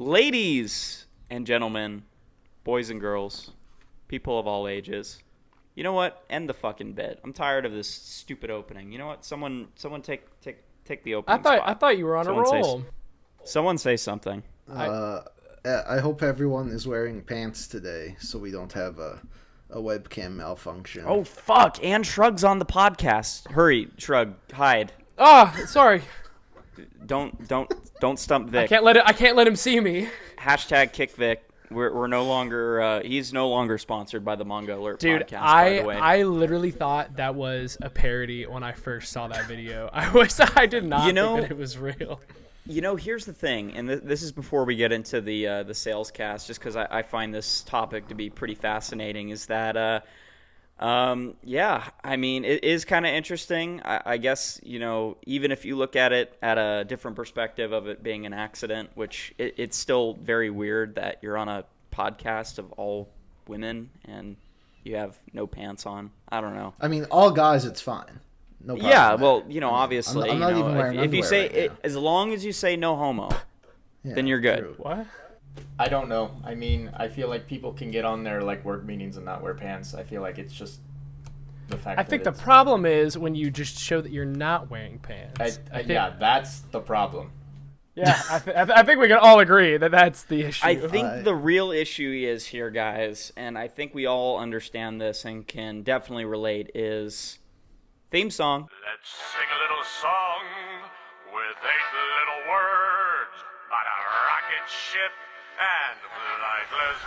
Ladies and gentlemen, boys and girls, people of all ages. You know what? End the fucking bit. I'm tired of this stupid opening. You know what? Someone take the opening spot. I thought you were on a roll. Someone say something. I hope everyone is wearing pants today so we don't have a webcam malfunction. Oh fuck! And Shrug's on the podcast. Hurry, Shrug, hide. Sorry. Don't stump Vic. I can't let him see me. Hashtag kick Vic. We're no longer. He's no longer sponsored by the Manga Alert Dude, podcast. By the way, I literally thought that was a parody when I first saw that video. I did not think that it was real. You know, here's the thing, and this is before we get into the sales cast, just because I find this topic to be pretty fascinating. Is that yeah, I mean, it is kind of interesting. I guess, you know, even if you look at it at a different perspective of it being an accident, which it's still very weird that you're on a podcast of all women and you have no pants on. I don't know. I mean, all guys, it's fine. No problem. Yeah, well, you know, obviously, I'm not even wearing if you say underwear right now. as long as you say no homo, then you're good. True. What? I don't know. I mean, I feel like people can get on their like work meetings and not wear pants. I feel like it's just the fact. I think the problem is when you just show that you're not wearing pants. Yeah, that's the problem. Yeah, I think we can all agree that that's the issue. I think the real issue is here, guys, and I think we all understand this and can definitely relate, is theme song. Let's sing a little song with 8 little words about a rocket ship and flightless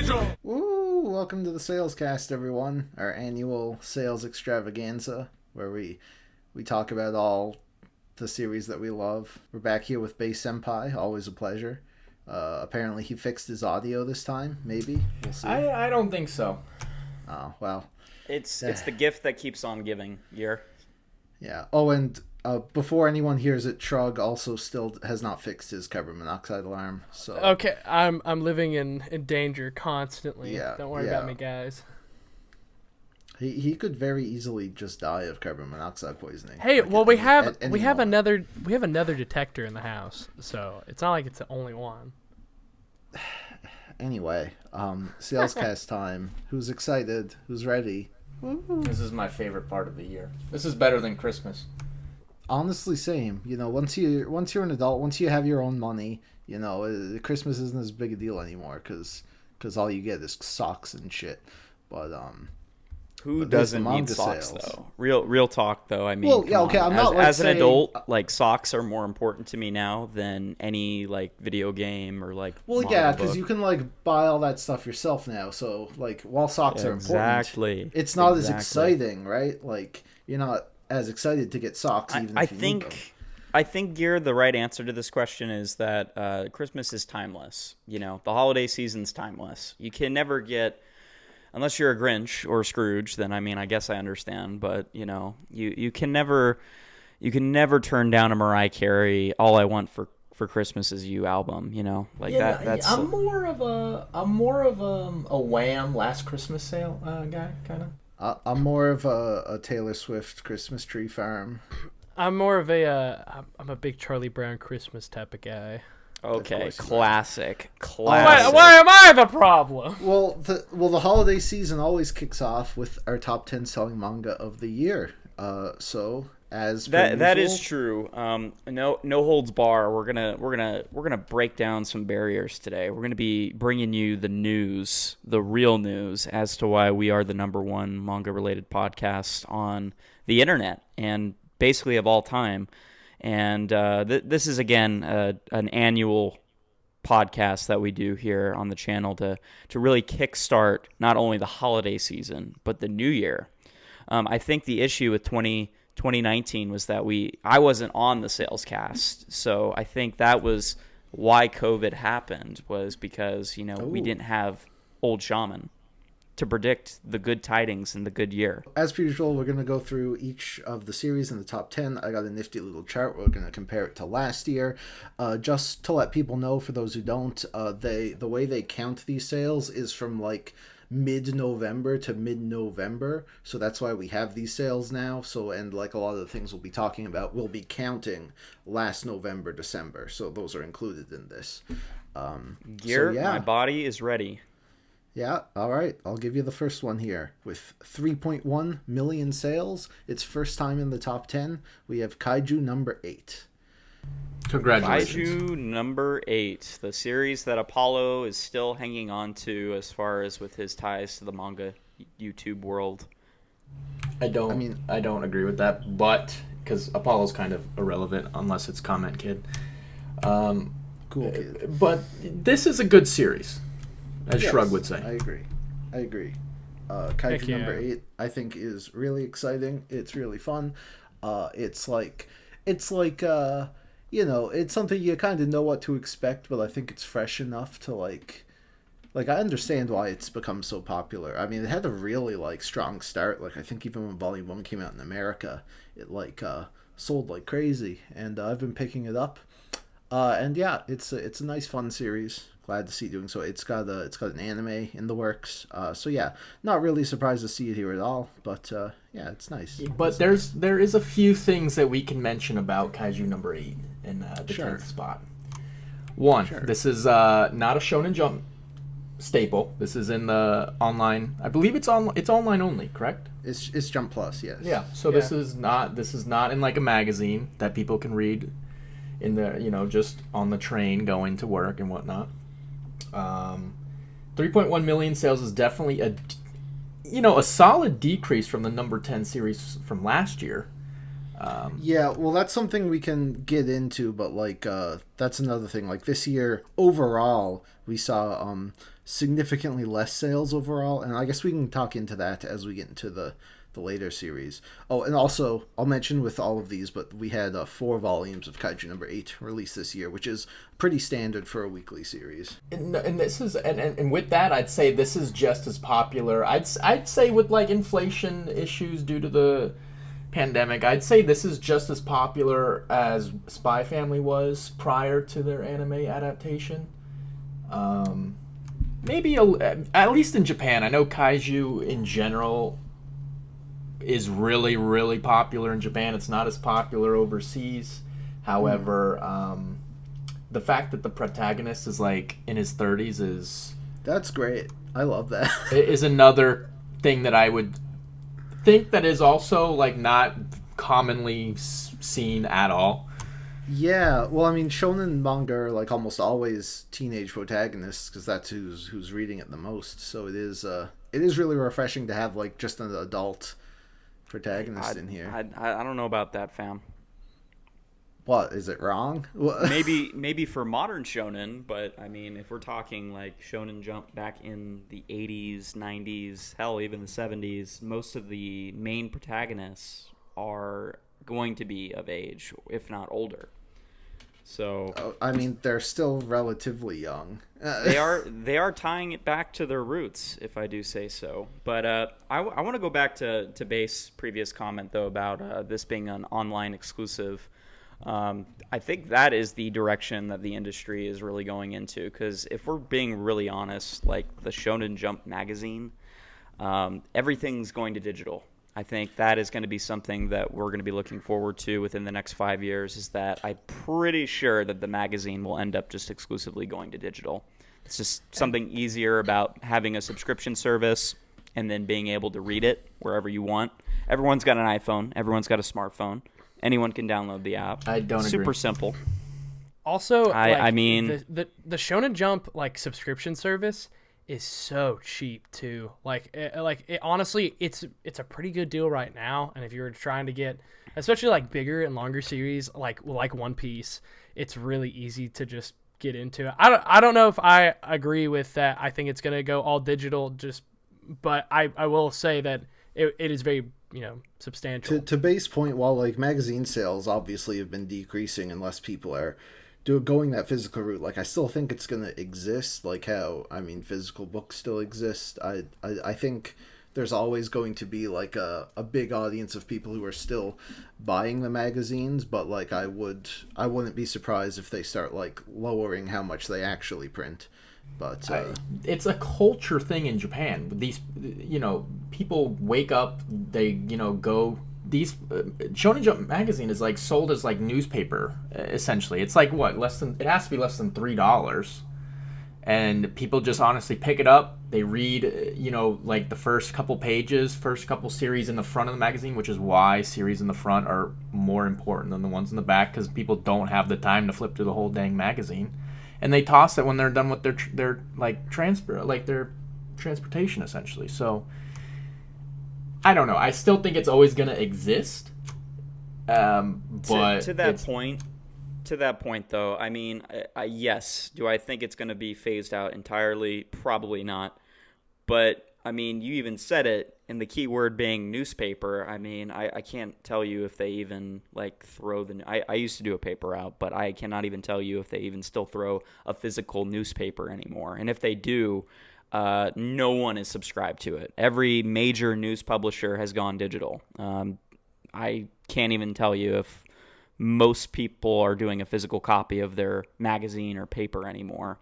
birds. Woo! Welcome to the Sales Cast, everyone. Our annual sales extravaganza, where we talk about all the series that we love. We're back here with Bay Senpai. Always a pleasure. Apparently he fixed his audio this time. Maybe we'll see. I don't think so. Oh well. It's the gift that keeps on giving. Yeah. Oh, and before anyone hears it, Trug also still has not fixed his carbon monoxide alarm. So okay, I'm living in danger constantly. Yeah, Don't worry about me, guys. He could very easily just die of carbon monoxide poisoning. Hey, like well, we have moment. another detector in the house, so it's not like it's the only one. Anyway, Salescast time. Who's excited? Who's ready? This is my favorite part of the year. This is better than Christmas. Honestly, same. You know, once you're an adult, once you have your own money, you know, Christmas isn't as big a deal anymore because all you get is socks and shit. But who doesn't need socks though? Real talk though. I mean, well, yeah, okay. I'm not as an saying, adult, like socks are more important to me now than any like video game or like. Well, yeah, because you can like buy all that stuff yourself now. So like, while socks are important, it's not as exciting, right? Like you're not as excited to get socks. Even if you need them. I think, Gear, the right answer to this question is that Christmas is timeless. You know, the holiday season's timeless. You can never get. Unless you're a Grinch or a Scrooge, then I mean, I guess I understand. But you know, you can never turn down a Mariah Carey "All I Want for Christmas Is You" album. You know, like yeah, That's I'm more of a Wham! Last Christmas sale guy, kind of. I'm more of a Taylor Swift Christmas Tree Farm. I'm more of I'm a big Charlie Brown Christmas type of guy. Okay, classic. Why am I the problem? Well, the holiday season always kicks off with our top 10 selling manga of the year. So as that is true. No holds bar. We're gonna break down some barriers today. We're gonna be bringing you the news, the real news, as to why we are the number one manga related podcast on the internet and basically of all time. And this is, again, an annual podcast that we do here on the channel to really kickstart not only the holiday season, but the new year. I think the issue with 2019 was that I wasn't on the sales cast. So I think that was why COVID happened, was because, you know, we didn't have Old Shaman to predict the good tidings and the good year. As per usual, we're going to go through each of the series in the top 10. I got a nifty little chart. We're going to compare it to last year. Just to let people know, for those who don't, the way they count these sales is from like mid-November to mid-November, so that's why we have these sales now. So, and like a lot of the things we'll be talking about, we'll be counting last November, December, so those are included in this. Gear, my body is ready. Yeah, all right. I'll give you the first one here. With 3.1 million sales, its first time in the top 10, we have Kaiju number 8. Congratulations. Kaiju number 8, the series that Apollo is still hanging on to as far as with his ties to the manga YouTube world. I don't agree with that, but because Apollo's kind of irrelevant unless it's Comment Kid. Cool kid. But this is a good series, as Yes, Shrug would say. I agree. Kaiju number 8, I think, is really exciting. It's really fun. It's like it's something you kind of know what to expect, but I think it's fresh enough to like I understand why it's become so popular. I mean, it had a really strong start. Like, I think even when Volume 1 came out in America, it sold like crazy, and I've been picking it up. And yeah, it's a nice fun series. Glad to see it doing so. It's got an anime in the works. So yeah, not really surprised to see it here at all. But yeah, it's nice. But there is a few things that we can mention about Kaiju number 8 in the 10th spot. One, this is not a Shonen Jump staple. This is in the online. I believe it's online only, correct? It's Jump Plus, yes. Yeah. So this is not in like a magazine that people can read in the just on the train going to work and whatnot. 3.1 million sales is definitely a solid decrease from the number 10 series from last year. Yeah, well, that's something we can get into, but that's another thing. Like, this year overall, we saw significantly less sales overall, and I guess we can talk into that as we get into the later series. Oh, and also, I'll mention with all of these, but we had 4 volumes of Kaiju number 8 released this year, which is pretty standard for a weekly series. And this is and with that, I'd say this is just as popular. I'd say with inflation issues due to the pandemic, I'd say this is just as popular as Spy Family was prior to their anime adaptation. Maybe at least in Japan. I know Kaiju in general is really, really popular in Japan. It's not as popular overseas. However, the fact that the protagonist is in his 30s that's great. I love that. is another thing that I would think that is also not commonly seen at all. Yeah, well, I mean, shonen manga are almost always teenage protagonists because that's who's reading it the most. So it is really refreshing to have just an adult protagonist in here. I don't know about that, fam. What, is it wrong? maybe for modern shonen, but I mean, if we're talking Shonen Jump back in the 80s, 90s, hell, even the 70s, most of the main protagonists are going to be of age, if not older. So I mean, they're still relatively young. they are tying it back to their roots, if I do say so. But I want to go back to Base's previous comment though about this being an online exclusive. I think that is the direction that the industry is really going into, because if we're being really honest, the Shonen Jump magazine, everything's going to digital. I think that is going to be something that we're going to be looking forward to within the next 5 years, is that I'm pretty sure that the magazine will end up just exclusively going to digital. It's just something easier about having a subscription service and then being able to read it wherever you want. Everyone's got an iPhone. Everyone's got a smartphone. Anyone can download the app. I don't agree. Super simple. Also, I mean, the Shonen Jump subscription service is so cheap too. Honestly, it's a pretty good deal right now. And if you're trying to get, especially bigger and longer series like One Piece, it's really easy to just get into it. I don't know if I agree with that. I think it's gonna go all digital. But I will say that it is very substantial. To Base's point, while magazine sales obviously have been decreasing unless people are going that physical route, I still think it's gonna exist. How, I mean, physical books still exist. I think there's always going to be a big audience of people who are still buying the magazines, but I wouldn't be surprised if they start lowering how much they actually print, But it's a culture thing in Japan. These, people wake up, they, go. These Shonen Jump magazine is like sold as like newspaper essentially. It's like what it has to be less than $3, and people just honestly pick it up. They read, like the first couple pages, first couple series in the front of the magazine, which is why series in the front are more important than the ones in the back, because people don't have the time to flip through the whole dang magazine. And they toss it when they're done with their their transportation essentially. So I don't know. I still think it's always going to exist. But to that point though, I mean, yes, do I think it's going to be phased out entirely? Probably not. But I mean, you even said it, and the key word being newspaper. I mean, I can't tell you if they even throw I used to do a paper route, but I cannot even tell you if they even still throw a physical newspaper anymore. And if they do, no one is subscribed to it. Every major news publisher has gone digital. I can't even tell you if most people are doing a physical copy of their magazine or paper anymore.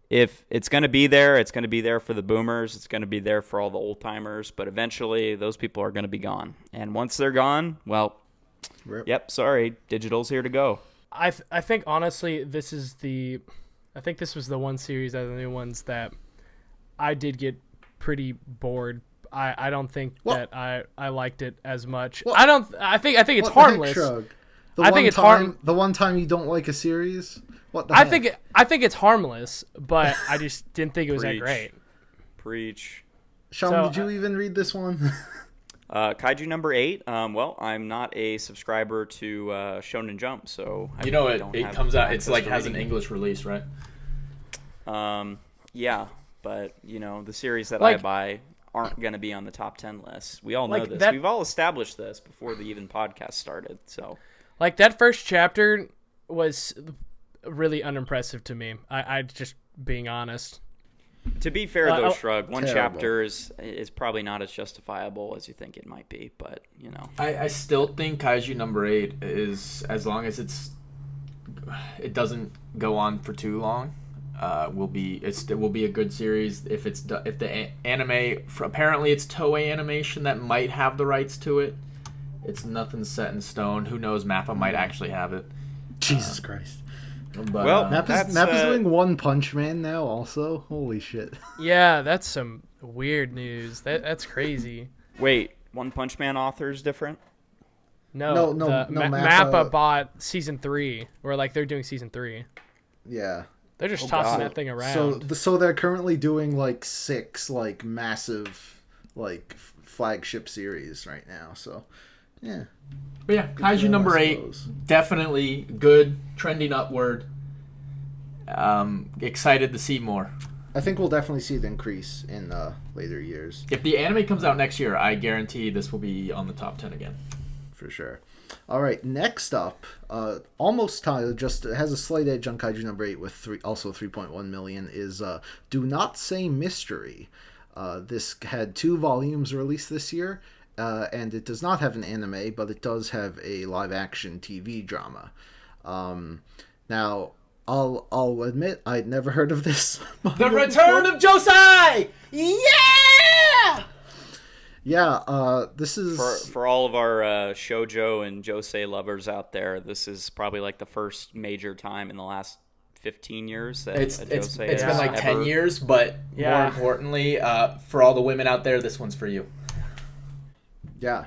If it's going to be there, it's going to be there for the boomers. It's going to be there for all the old timers. But eventually, those people are going to be gone. And once they're gone, well, Rip. Yep, sorry, digital's here to go. I think honestly, this was the one series out of the new ones that I did get pretty bored. I don't think that I liked it as much. Well, I think it's harmless. I think it's the one time you don't like a series. What the I heck? think it's harmless, but I just didn't think it was that great. Preach. Sean, So, did you even read this one? Kaiju number 8. Well, I'm not a subscriber to Shonen Jump, so it comes out. It's like has an reading. English release, right? Yeah, but the series that I buy aren't going to be on the top 10 list. We all know this. We've all established this before the even podcast started. So, that first chapter was really unimpressive to me. I just being honest. To be fair, though, Shrug, one terrible. chapter is probably not as justifiable as you think it might be, but I still think Kaiju number 8 is, as long as it doesn't go on for too long, it will be a good series. If the anime, apparently it's Toei Animation that might have the rights to it. It's nothing set in stone. Who knows? Mappa might actually have it. Jesus Christ. But, Well, Mappa's doing One Punch Man now also. Holy shit. Yeah, that's some weird news. That's crazy. wait, One Punch Man author is different? No, No, Mappa bought season 3, or they're doing season 3. Yeah. They're just tossing that thing around. So they're currently doing 6 massive flagship series right now. So yeah. But yeah, for Kaiju them, number I 8, suppose. definitely good, trending upward. Excited to see more. I think we'll definitely see it increase in later years. If the anime comes out next year, I guarantee this will be on the top 10 again. For sure. All right, next up, almost tied, just has a slight edge on Kaiju number 8 with 3.1 million, is Do Not Say Mystery. This had 2 volumes released this year, and it does not have an anime, but it does have a live-action TV drama. Now, I'll admit I'd never heard of this. The Return of Josai! Yeah! Yeah, this is... For all of our shoujo and josei lovers out there, this is probably the first major time in the last 15 years that It's a been josei has 10 ever... years, but Yeah. more importantly, for all the women out there, this one's for you. Yeah.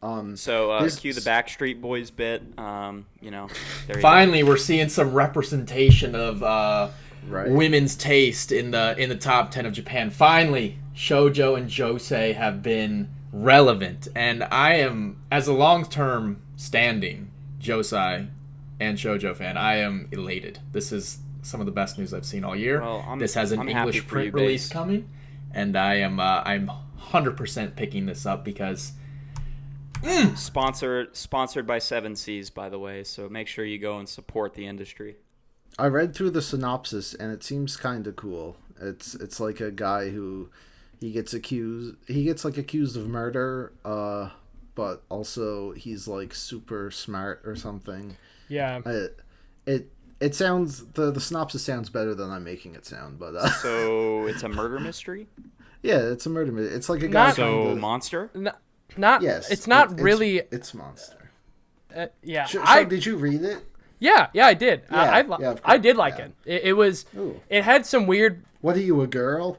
So This- cue the Backstreet Boys bit. There you Finally, we're seeing some representation of Right. women's taste in the top 10 of Japan. Finally, shoujo and josei have been relevant, and I am, as a long-term standing josei and shoujo fan, I am elated. This is some of the best news I've seen all year. Well, this has an I'm happy English for you, print release Base. coming, and I'm 100% picking this up because Sponsored by 7Cs, by the way, so make sure you go and support the industry. I read through the synopsis and it seems kind of cool. It's like a guy who gets accused of murder, but also he's super smart or something. Yeah. It sounds the synopsis sounds better than I'm making it sound, but So it's a murder mystery. yeah, it's a murder mystery. It's like a guy Not- trying So to monster. Not. yes, It's not really. It's monster. Yeah. Did you read it? Yeah. I did. Yeah, I of I did course, like yeah. it. It was. Ooh. It had some weird. What are you, a girl?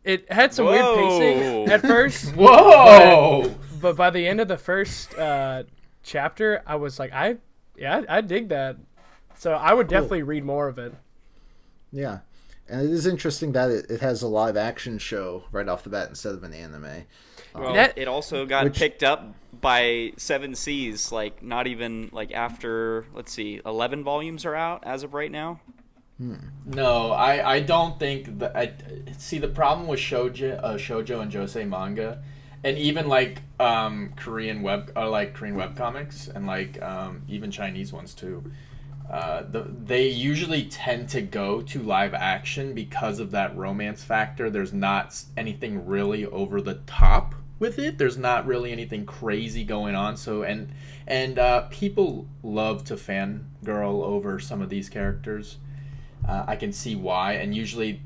It had some weird pacing at first. Whoa! But by the end of the first chapter, I was like, I dig that. So I would definitely read more of it. Yeah, and it is interesting that it has a live action show right off the bat instead of an anime. Well, That- it also got Which- picked up by Seven Seas. Like not even like after. Let's see, 11 volumes are out as of right now. No, I don't think that. See, the problem with shoujo and josei manga, and even like Korean web comics, and like even Chinese ones too. They usually tend to go to live action because of that romance factor. There's not anything really over the top with it. There's not really anything crazy going on. So and people love to fangirl over some of these characters. I can see why, and usually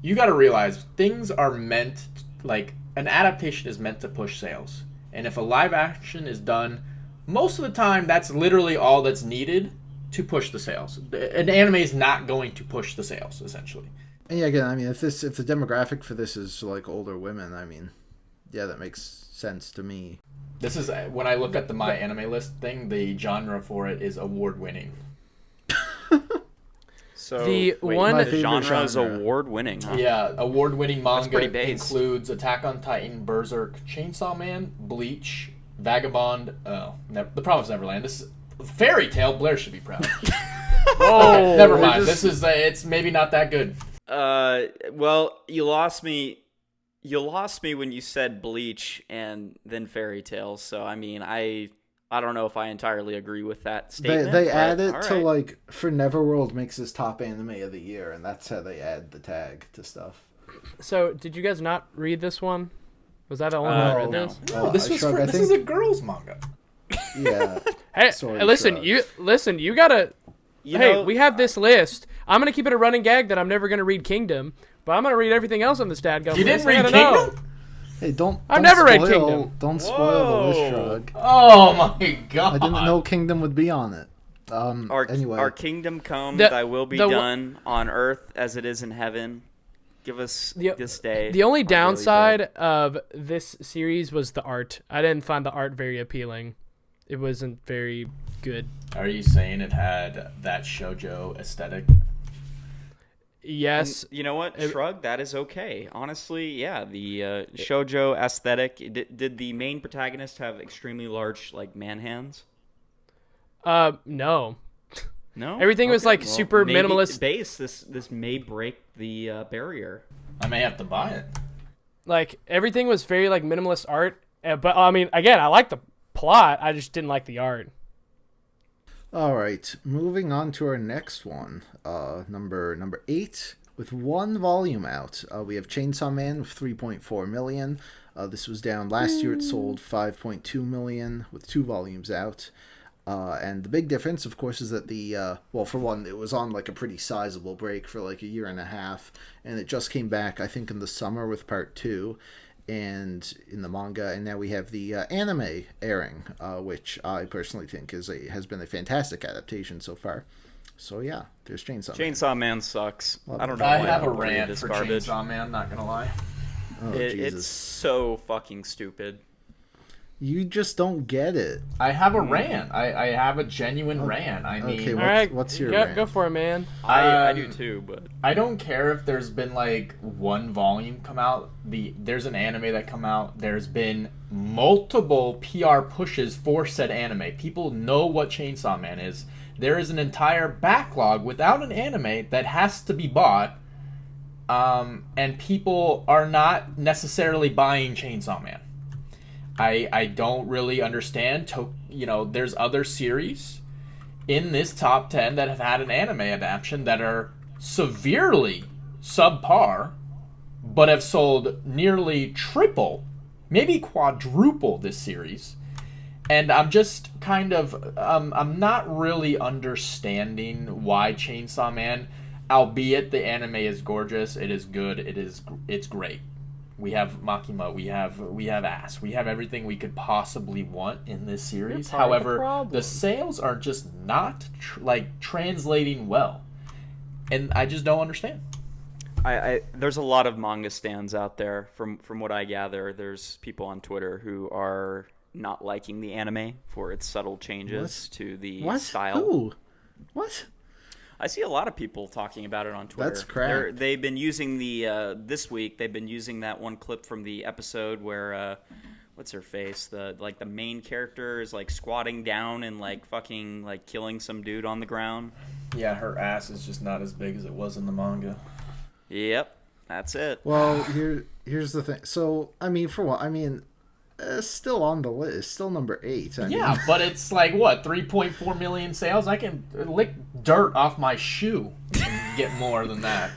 you got to realize things are meant, like an adaptation is meant to push sales, and if a live action is done, most of the time that's literally all that's needed to push the sales. An anime is not going to push the sales, essentially. And yeah, again, I mean, if the demographic for this is like older women, I mean, yeah, that makes sense to me. This is when I look at the My Anime List thing, the genre for it is award winning. So The wait, one- My the favorite genre is genre. award winning. Huh? Yeah, award-winning manga pretty based. includes Attack on Titan, Berserk, Chainsaw Man, Bleach, Vagabond. The Promised Neverland. This is Fairy Tale. Blair should be proud. Oh, Never mind. This is it's maybe not that good. Well, you lost me. You lost me when you said Bleach and then Fairy Tale. So I mean, I don't know if I entirely agree with that statement. They but add it all to right. like for Neverworld makes this top anime of the year, and that's how they add the tag to stuff. So did you guys not read this one? Was that the only one Uh, that read no. this? No, this was Shrug, I this is think- a girls' manga. Yeah, Hey, Sorry, listen, Shrug. you gotta. You Hey, know, we have this list. I'm gonna keep it a running gag that I'm never gonna read Kingdom, but I'm gonna read everything else on this dadgum. You list. didn't I read gotta know. Kingdom? Hey, don't. I've don't never read spoil- Kingdom. Don't spoil the list, Whoa. Shrug. Oh my god! I didn't know Kingdom would be on it. Anyway, our kingdom come, The- thy will be the- done on earth as it is in heaven. Give us this day. The only our daily downside bread. of this series was the art. I didn't find the art very appealing. It wasn't very good. Are you saying it had that shoujo aesthetic? Yes, You know what? Shrug. That is okay. Honestly, yeah. The shoujo aesthetic. Did the main protagonist have extremely large, like, man hands? no. No. Everything was, like, super maybe minimalist. Base. This may break the barrier. I may have to buy it. Like everything was very like minimalist art. But I mean, again, I like the plot. I just didn't like the art. all right. Moving on to our next one, number 8 with one volume out. We have Chainsaw Man with 3.4 million. This was down last year. It sold 5.2 million with 2 volumes out. And the big difference, of course, is that well, for one, it was on like a pretty sizable break for like a year and a half, and it just came back, I think, in the summer with part 2, and in the manga, and now we have the anime airing, which I personally think has been a fantastic adaptation so far. So yeah, there's Chainsaw Man. Chainsaw Man sucks. I don't know. I why have a don't read rant this for garbage. Chainsaw Man. Not gonna lie. Oh, It's Jesus. so fucking stupid. You just don't get it. I have a rant. I have a genuine rant. I mean, Okay, All right, what's your go, rant? go for it, man. I do too, but I don't care if there's been like one volume come out. There's an anime that come out. There's been multiple PR pushes for said anime. People know what Chainsaw Man is. There is an entire backlog without an anime that has to be bought, and people are not necessarily buying Chainsaw Man. I don't really understand. There's other series in this top 10 that have had an anime adaptation that are severely subpar, but have sold nearly triple, maybe quadruple this series. And I'm just kind of I'm not really understanding why Chainsaw Man, albeit the anime is gorgeous, it is good, it's great. We have Makima, we have ass, we have everything we could possibly want in this series. You're part of the However, problem. the sales are just not translating well, and I just don't understand. There's a lot of manga stands out there. From what I gather, there's people on Twitter who are not liking the anime for its subtle changes to the style. Who? What? I see a lot of people talking about it on Twitter. That's crap. They've been using the this week. They've been using that one clip from the episode where what's her face? The main character is like squatting down and like fucking like killing some dude on the ground. Yeah, her ass is just not as big as it was in the manga. Yep, that's it. Well, here's the thing. So, I mean, for what? I mean, still on the list, still number 8. I mean, But it's like, what, 3.4 million sales? I can lick dirt off my shoe and get more than that.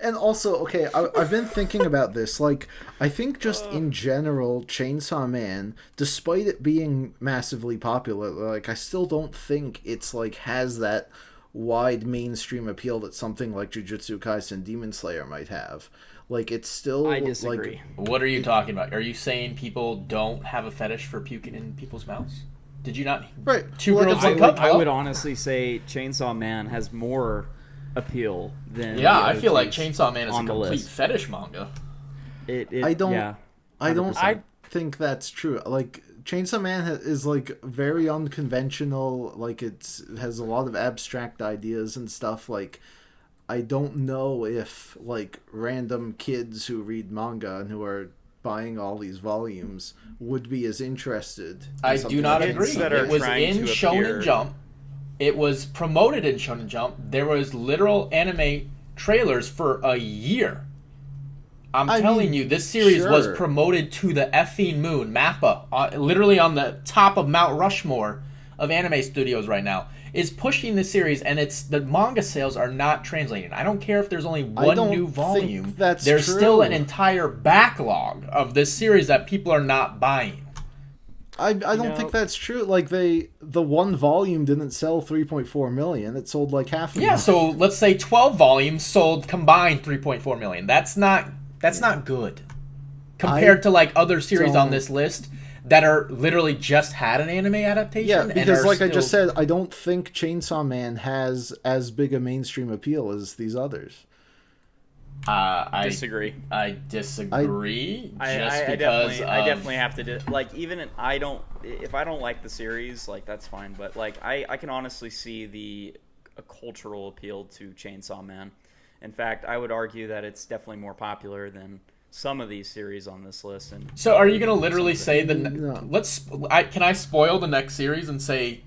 And also, okay, I've been thinking about this. Like, I think just in general, Chainsaw Man, despite it being massively popular, like, I still don't think it's like has that wide mainstream appeal that something like Jujutsu Kaisen Demon Slayer might have. Like, it's still... I disagree. Like, What are you talking about? Are you saying people don't have a fetish for puking in people's mouths? Did you not? Right. Two Well, girls, like, one cup? I would honestly say Chainsaw Man has more appeal than Yeah, the I feel like OTs Chainsaw Man is a on the complete list. fetish manga. I don't... Yeah, I don't 100%. think that's true. Like, Chainsaw Man is like very unconventional. Like, it has a lot of abstract ideas and stuff. Like, I don't know if like random kids who read manga and who are buying all these volumes would be as interested. In I do something not like agree. Chainsaw that Man. are It was trying in to Shonen appear- Jump. It was promoted in Shonen Jump. There was literal anime trailers for a year. I'm telling you, this series was sure. promoted to the effing moon. Mappa, literally on the top of Mount Rushmore of anime studios right now, is pushing this series, and the manga sales are not translating. I don't care if there's only one don't new think volume. that's There's true. still an entire backlog of this series that people are not buying. I don't think that's true. Like, the one volume didn't sell 3.4 million. It sold like half a Yeah, million. so let's say 12 volumes sold combined 3.4 million. That's not good compared to like other series on don't- this list that are literally just had an anime adaptation. Yeah, and because are like I just still- said, I don't think Chainsaw Man has as big a mainstream appeal as these others. I disagree. I disagree. Just I because definitely have to like even if I don't like the series, like that's fine, but like I can honestly see a cultural appeal to Chainsaw Man. In fact, I would argue that it's definitely more popular than some of these series on this list. And So are you gonna literally say No. can I spoil the next series and say?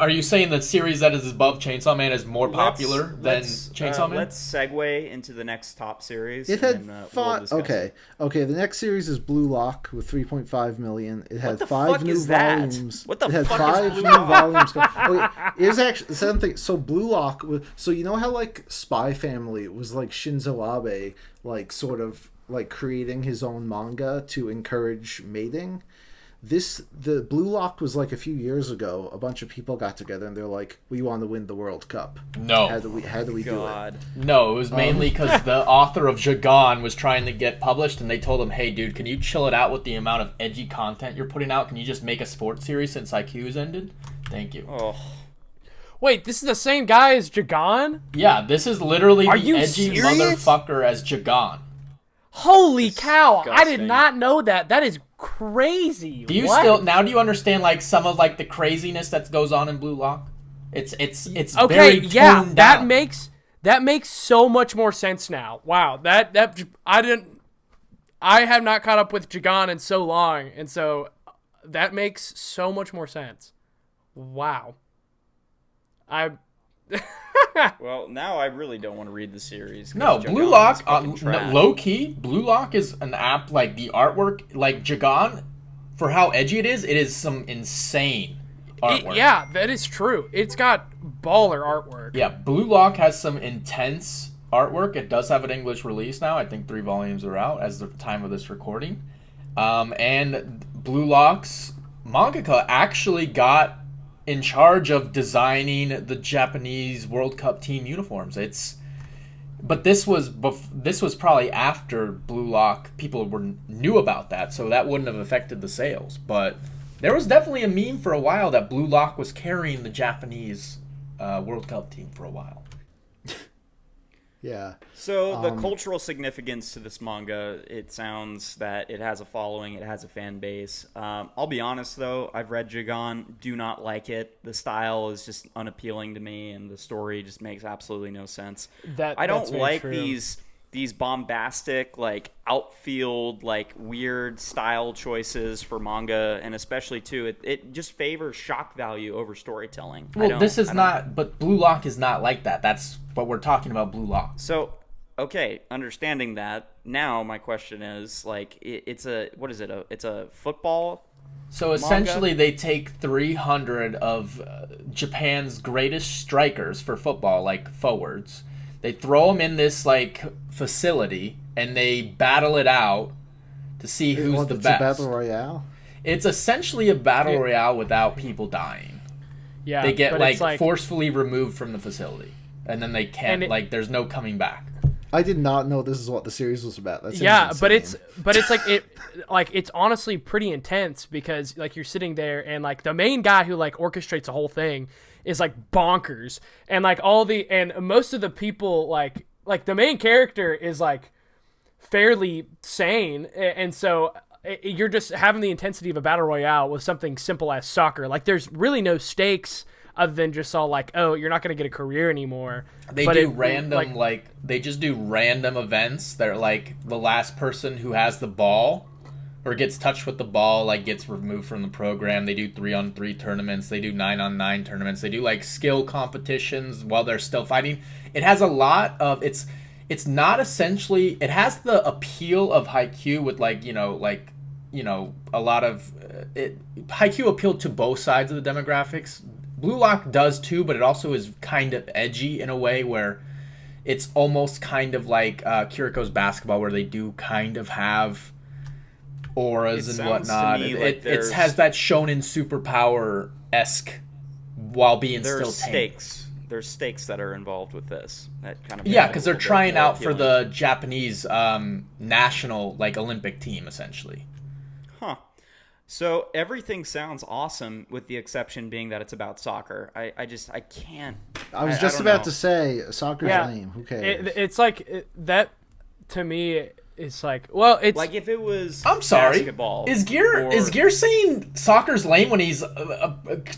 Are you saying the series that is above Chainsaw Man is more popular than Chainsaw Man? Let's segue into the next top series. It had and then, we'll five. discuss it. Okay. The next series is Blue Lock with 3.5 million. It had the 5 fuck new is that? volumes. What the it had fuck is 5 Blue new Lock? volumes. Okay, here's actually something. So Blue Lock. So you know how like Spy Family was like Shinzo Abe, like sort of like creating his own manga to encourage mating. The Blue Lock was like a few years ago. A bunch of people got together and they're like, "We want to win the World Cup. No. How do we do it?" God. No, it was mainly because the author of Jagan was trying to get published, and they told him, "Hey, dude, can you chill it out with the amount of edgy content you're putting out? Can you just make a sports series since IQ's ended? Thank you." Oh, Wait, this is the same guy as Jagan? Yeah, this is literally Are the you edgy serious? motherfucker as Jagan. Holy cow! I did Disgusting. not know that. That is crazy. Do you What? do you understand like some of like the craziness that goes on in Blue Lock? It's Okay, very yeah, toned that down. makes so much more sense now. Wow, that I have not caught up with Jagan in so long, and so that makes so much more sense. Wow. well, now I really don't want to read the series. 'cause No, Jagan Blue is Lock, fucking trash. low key, Blue Lock is an app, like the artwork, like Jagan, for how edgy it is some insane artwork. Yeah, that is true. It's got baller artwork. Yeah, Blue Lock has some intense artwork. It does have an English release now. I think 3 volumes are out as the time of this recording. And Blue Lock's mangaka actually got in charge of designing the Japanese World Cup team uniforms. But this was probably after Blue Lock. People knew about that, so that wouldn't have affected the sales. But there was definitely a meme for a while that Blue Lock was carrying the Japanese World Cup team for a while. Yeah. So the cultural significance to this manga, it sounds that it has a following, it has a fan base. I'll be honest though, I've read Jigan, do not like it. The style is just unappealing to me, and the story just makes absolutely no sense. I don't like these bombastic, like outfield, like weird style choices for manga, and especially too, it just favors shock value over storytelling. Well, but Blue Lock is not like that. That's what we're talking about, Blue Lock. So, okay, understanding that, now my question is, like, it's a football. So essentially, they take 300 of Japan's greatest strikers for football, like forwards. They throw them in this like facility, and they battle it out to see who's the best. It's a battle royale. It's essentially a battle royale without people dying. Yeah, they get like forcefully removed from the facility, and then they can't. There's no coming back. I did not know this is what the series was about. That's but it's it's honestly pretty intense, because like you're sitting there and like the main guy who like orchestrates the whole thing is like bonkers, and like most of the people like the main character is like fairly sane, and so you're just having the intensity of a battle royale with something simple as soccer. Like there's really no stakes other than just all like, oh, you're not going to get a career anymore. They just do random events. They're like the last person who has the ball or gets touched with the ball like gets removed from the program. They do 3-on-3 tournaments. They do 9-on-9 tournaments. They do like skill competitions while they're still fighting. It has a lot of it's not essentially, it has the appeal of Haikyuu with a lot of Haikyuu appealed to both sides of the demographics. Blue Lock does too, but it also is kind of edgy in a way where it's almost kind of like Kiriko's Basketball, where they do kind of have auras and whatnot. It has that shonen superpower-esque while being still tame. Stakes. There's stakes that are involved with this. That kind of because they're trying out for the Japanese national Olympic team essentially. Huh. So everything sounds awesome, with the exception being that it's about soccer. I can't. I was just about to say soccer's lame. Who cares? It's like that to me. It's like, well, it's like if it was. I'm sorry. Basketball. Is Gear saying soccer's lame when he's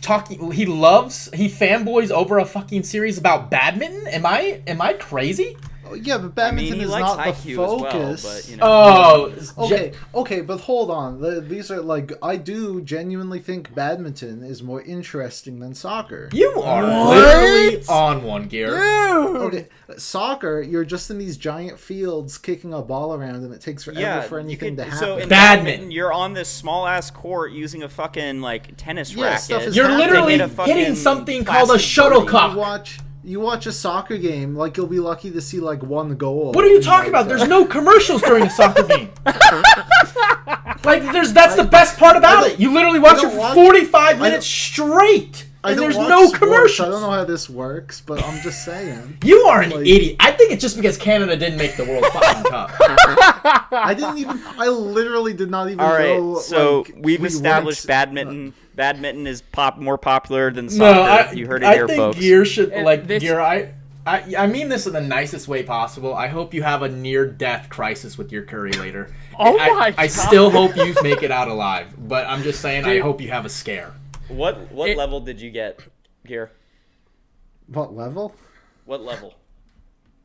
talking? He fanboys over a fucking series about badminton. Am I crazy? Yeah, but badminton is not the focus. Well, but, Okay, but hold on. These are I do genuinely think badminton is more interesting than soccer. You are literally on one, Gear. Dude. Okay, soccer, you're just in these giant fields kicking a ball around, and it takes forever for anything to happen. So in badminton, you're on this small ass court using a fucking tennis racket. You're literally hitting something called a shuttlecock. You watch a soccer game, you'll be lucky to see one goal. What are you talking about? There's no commercials during a soccer game. That's the best part about it. You literally watch it for 45 minutes straight, and there's no commercials. I don't know how this works, but I'm just saying. You are an idiot. I think it's just because Canada didn't make the World fucking Cup. I literally did not even know. All right, so we've established badminton. Badminton is more popular than soccer. You heard it here, folks. I think Gear should Gear. I mean this in the nicest way possible. I hope you have a near-death crisis with your curry later. I still hope you make it out alive. But I'm just saying, I hope you have a scare. What level did you get, Gear? What level? What level?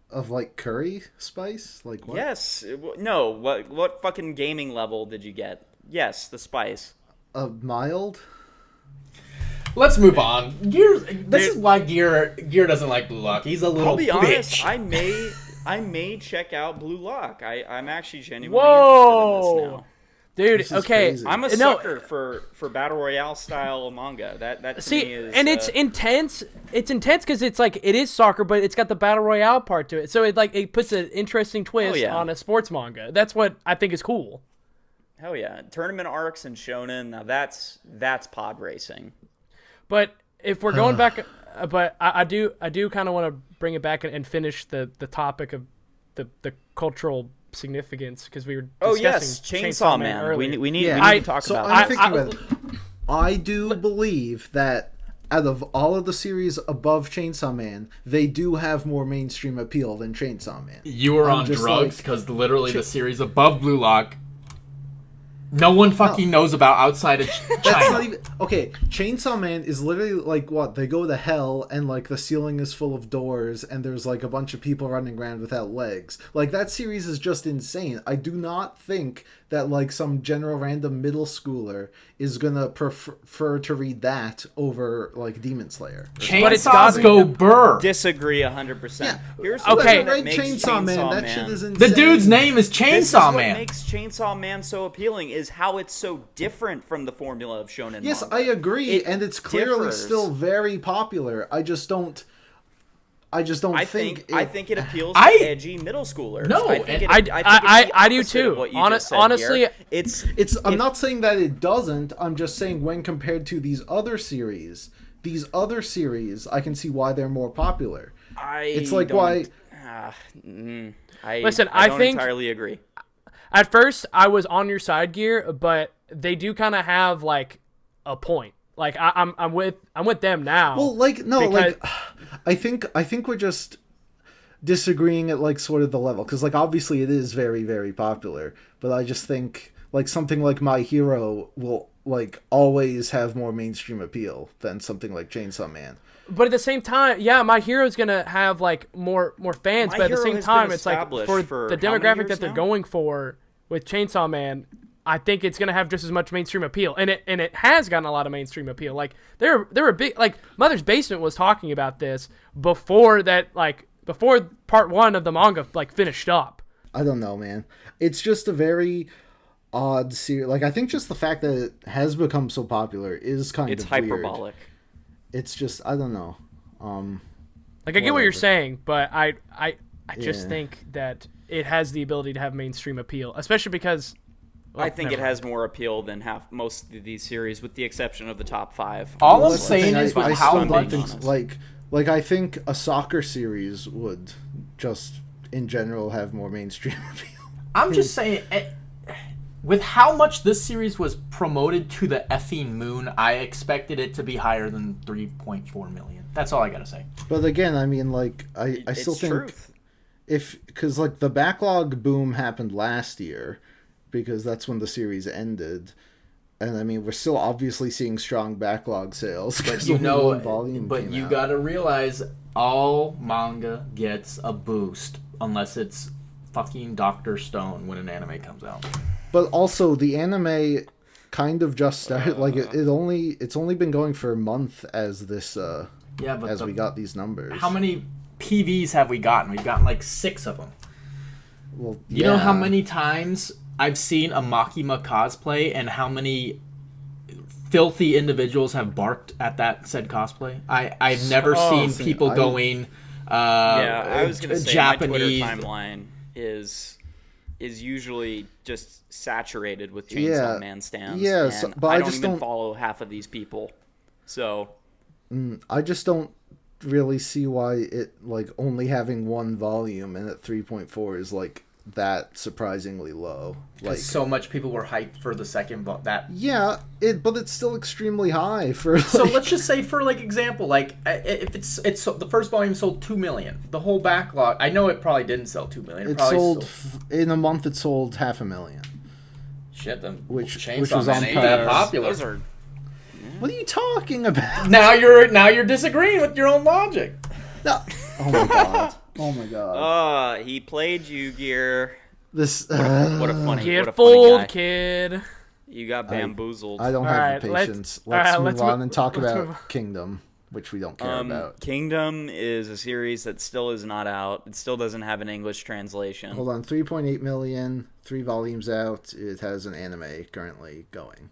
Of curry spice? What? Yes. No. What fucking gaming level did you get? Yes, the spice. Mild. Let's move on. This is why Gear doesn't like Blue Lock. He's a little bitch. I'll be honest. I may check out Blue Lock. I'm actually genuinely interested in this now. Dude, okay. Crazy. I'm a sucker for battle royale style manga. That to me is, it's intense. It's intense because it's it is soccer, but it's got the battle royale part to it. So it puts an interesting twist on a sports manga. That's what I think is cool. Hell yeah. Tournament arcs and shonen. Now that's pod racing. But if we're going back, but I do kind of want to bring it back and finish the topic of the cultural significance, because we were discussing Chainsaw Man. earlier. We need Yeah. to talk about I'm it. thinking about it. I do believe that out of all of the series above Chainsaw Man, they do have more mainstream appeal than Chainsaw Man. You were I'm on just drugs like- because literally the series above Blue Lock, no one fucking knows about outside of China. That's not even okay. Chainsaw Man is literally like what they go to hell and like the ceiling is full of doors and there's like a bunch of people running around without legs. Like that series is just insane. I do not think that like some general random middle schooler is gonna prefer to read that over like Demon Slayer. But it's Chainsaws gotta- go burr. Disagree 100%. Yeah. Here's Okay. what Right, makes Chainsaw Man. That shit is The insane. dude's name is This is Chainsaw what Man. makes Chainsaw Man so appealing is how it's so different from the formula of shonen Yes, manga. I agree, It and it's clearly differs. still very popular. I just don't I think think it appeals to I- edgy middle schoolers. No, I think and it, I think it's the I do opposite of too. what you just said Honestly, here. I'm not saying that it doesn't. I'm just saying when compared to these other series, I can see why they're more popular. It's like why. Listen, I I don't think- entirely agree. at first I was on your side, Gear, but they do kind of have like a point. Like I'm with them now. Well, like no, Because- like I think we're just disagreeing at like sort of the level because like obviously it is very very popular, but I just think like something like My Hero will like always have more mainstream appeal than something like Chainsaw Man. But at the same time, yeah, My Hero's gonna have like more fans. My But at the Hero same has time, been it's like established for for the how many demographic years that they're now? going for with Chainsaw Man, I think it's gonna have just as much mainstream appeal, and it has gotten a lot of mainstream appeal. Like there were big, like Mother's Basement was talking about this before part one of the manga like finished up. I don't know, man. It's just a very odd series. Like I think just the fact that it has become so popular is kind It's of weird. hyperbolic. It's just I don't know. Like I get what you're Whatever. saying, but I just Yeah. think that it has the ability to have mainstream appeal, especially because. Well, I think it never has more appeal than most of these series, with the exception of the top 5. All I'm That's the saying thing, is I with still how don't much. think like I think a soccer series would just in general have more mainstream appeal. I'm just saying, with how much this series was promoted to the effing moon, I expected it to be higher than 3.4 million. That's all I gotta say. But again, I mean, like I It's still think truth. because like the backlog boom happened last year, because that's when the series ended, and I mean we're still obviously seeing strong backlog sales. But 'cause you only know, one volume but came you out. gotta realize all manga gets a boost unless it's fucking Dr. Stone when an anime comes out. But also the anime kind of just started. Like it's only been going for a month as this Yeah, but as we got these numbers. how many PVs have we gotten? We've gotten like 6 of them. Well, You know how yeah. many times I've seen a Makima cosplay and how many filthy individuals have barked at that said cosplay? I've never seen see, people I- going Yeah, I was gonna say Japanese. my Twitter timeline is usually just saturated with Chainsaw Yeah. Man stands. Yeah, and so- but I I don't just even don't- follow half of these people. So I just don't really see why it like only having one volume and at 3.4 is like that surprisingly low. Like so much people were hyped for the second that. yeah, but it's still extremely high for like, So let's just say, for like example, like if it's the first volume sold 2 million, the whole backlog. I know it probably didn't sell 2 million. it probably sold in a month. It sold 500,000. shit. Then which Chainsaw was Man on ain't par. that popular. those are What are you talking about? Now you're disagreeing with your own logic. No. Oh my god. Oh my god. he played you, Gear. This What a funny Get what a funny fooled, guy. kid. You got bamboozled. I don't All have right, the let's- patience. all Let's right, move let's on mo- and talk let's about move- Kingdom, which we don't care about. Kingdom is a series that still is not out. It still doesn't have an English translation. Hold on, 3.8 million, 3 volumes out. It has an anime currently going.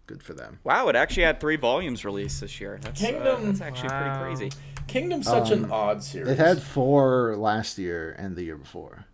Good for them. Wow, it actually had 3 volumes released this year. Kingdom. That's actually pretty Wow. crazy. Kingdom's such an odd series. It had 4 last year and the year before.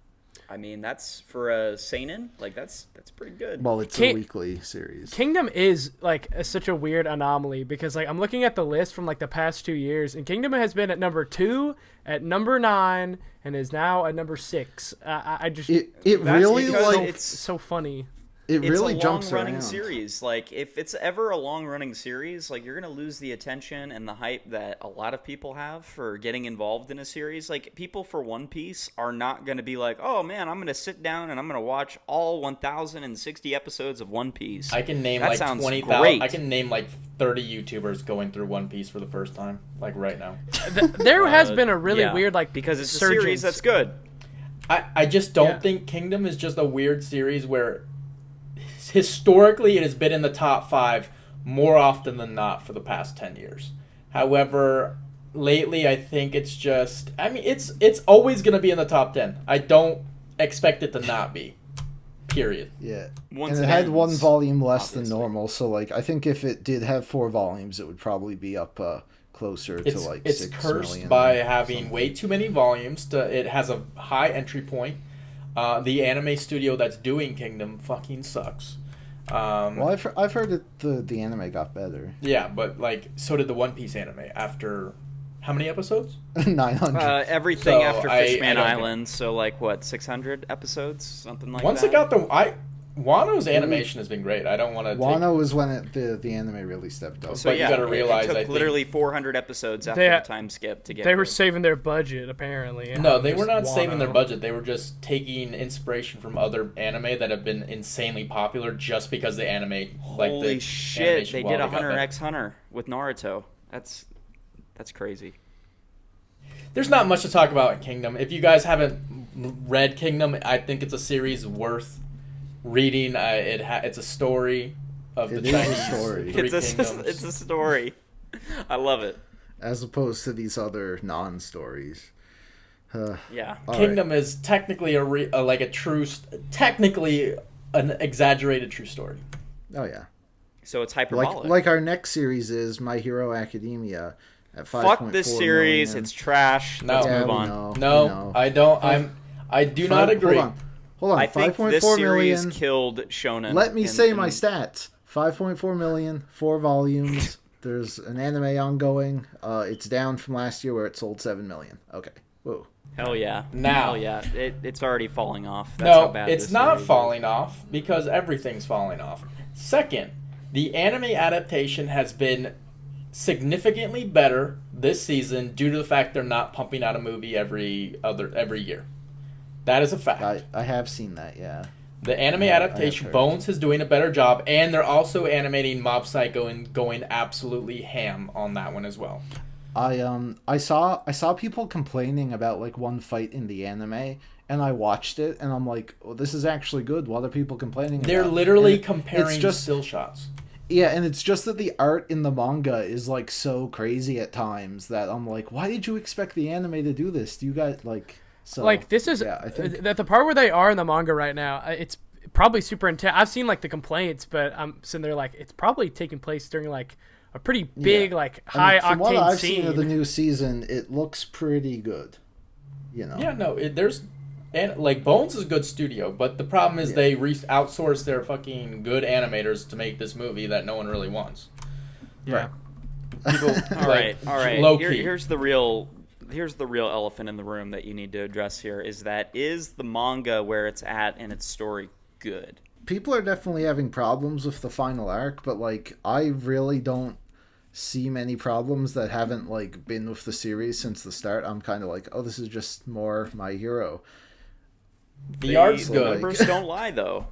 I mean, that's for a seinen, like that's pretty good. Well, it's a weekly series. Kingdom is like such a weird anomaly because like I'm looking at the list from like the past 2 years, and Kingdom has been at number 2, at number 9, and is now at number 6. I just It really because like it's so funny. it really it's a jumps long-running around. series. Like, if it's ever a long-running series, like, you're gonna lose the attention and the hype that a lot of people have for getting involved in a series. Like, people for One Piece are not gonna be like, "Oh man, I'm gonna sit down and I'm gonna watch all 1,060 episodes of One Piece." I can name That like sounds 20,000. great. I can name like 30 YouTubers going through One Piece for the first time, like right now. There has been a really Yeah, weird like because it's a surgence. series that's good. I just don't Yeah. think Kingdom is just a weird series where historically it has been in the top 5 more often than not for the past 10 years. However, lately I think it's just, I mean, it's always going to be in the top 10. I don't expect it to not be. Period. Yeah. Once And it it had one ends, volume less than obviously. normal, so like I think if it did have 4 volumes, it would probably be up closer to like It's 6 cursed million by or having something. way too many volumes. It has a high entry point. The anime studio that's doing Kingdom fucking sucks. Well, I've heard that the anime got better. Yeah, but like so did the One Piece anime after how many episodes? 900. Everything So after I Fishman don't Island, so like what, 600 episodes, something like Once that. it got Wano's animation has been great. I don't want to. Wano was when the anime really stepped up. So But you yeah, gotta realize, it took I think- literally 400 episodes after They- the time skip to get. They were good. saving their budget apparently. No, on they were just not saving their Wano. budget. They were just taking inspiration from other anime that have been insanely popular just because the anime, like Holy the shit! animation They did quality a got Hunter better. x Hunter with Naruto. That's crazy. There's not much to talk about in Kingdom. If you guys haven't read Kingdom, I think it's a series worth reading. It's a story of It the is a Chinese story. Three It's Kingdoms. a story. I love it. As opposed to these other non-stories. Yeah. All Kingdom is technically technically an exaggerated true story. Oh yeah. So it's hyperbolic. Like our next series is My Hero Academia at 5.4 Fuck this series. million. It's trash. No. Let's Yeah, move we on. know, No, we know. I don't. I do not agree. Hold on. I think 5.4 this series million. killed Shonen. Let me in- say in- my stats. 5.4 million, 4 volumes. There's an anime ongoing. It's down from last year where it sold 7 million. Okay. Whoa. Hell yeah. Now. Hell yeah. It's already falling off. That's how No, bad it's this not series is. falling off because everything's falling off. Second, the anime adaptation has been significantly better this season due to the fact they're not pumping out a movie every year. That is a fact. I have seen that, yeah. The anime I have adaptation, heard. Bones is doing a better job, and they're also animating Mob Psycho and going absolutely ham on that one as well. I saw people complaining about like one fight in the anime, and I watched it, and I'm like, oh, this is actually good. What are people complaining They're about? literally And comparing it's just still shots. Yeah, and it's just that the art in the manga is like so crazy at times that I'm like, why did you expect the anime to do this? Do you guys like so Like this is yeah, I think that the part where they are in the manga right now. It's probably super intense. I've seen like the complaints, but I'm sitting there like it's probably taking place during like a pretty big like I mean, high from what octane I've scene. seen of the new season, it looks pretty good. You know. Yeah, no, and like Bones is a good studio, but the problem is they outsource their fucking good animators to make this movie that no one really wants. Yeah. People, All right, all right. Low key. Here's the real elephant in the room that you need to address here is the manga where it's at and its story good? People are definitely having problems with the final arc, but like I really don't see many problems that haven't like been with the series since the start. I'm kind of like, oh, this is just more My Hero. The art's The good. numbers don't lie though.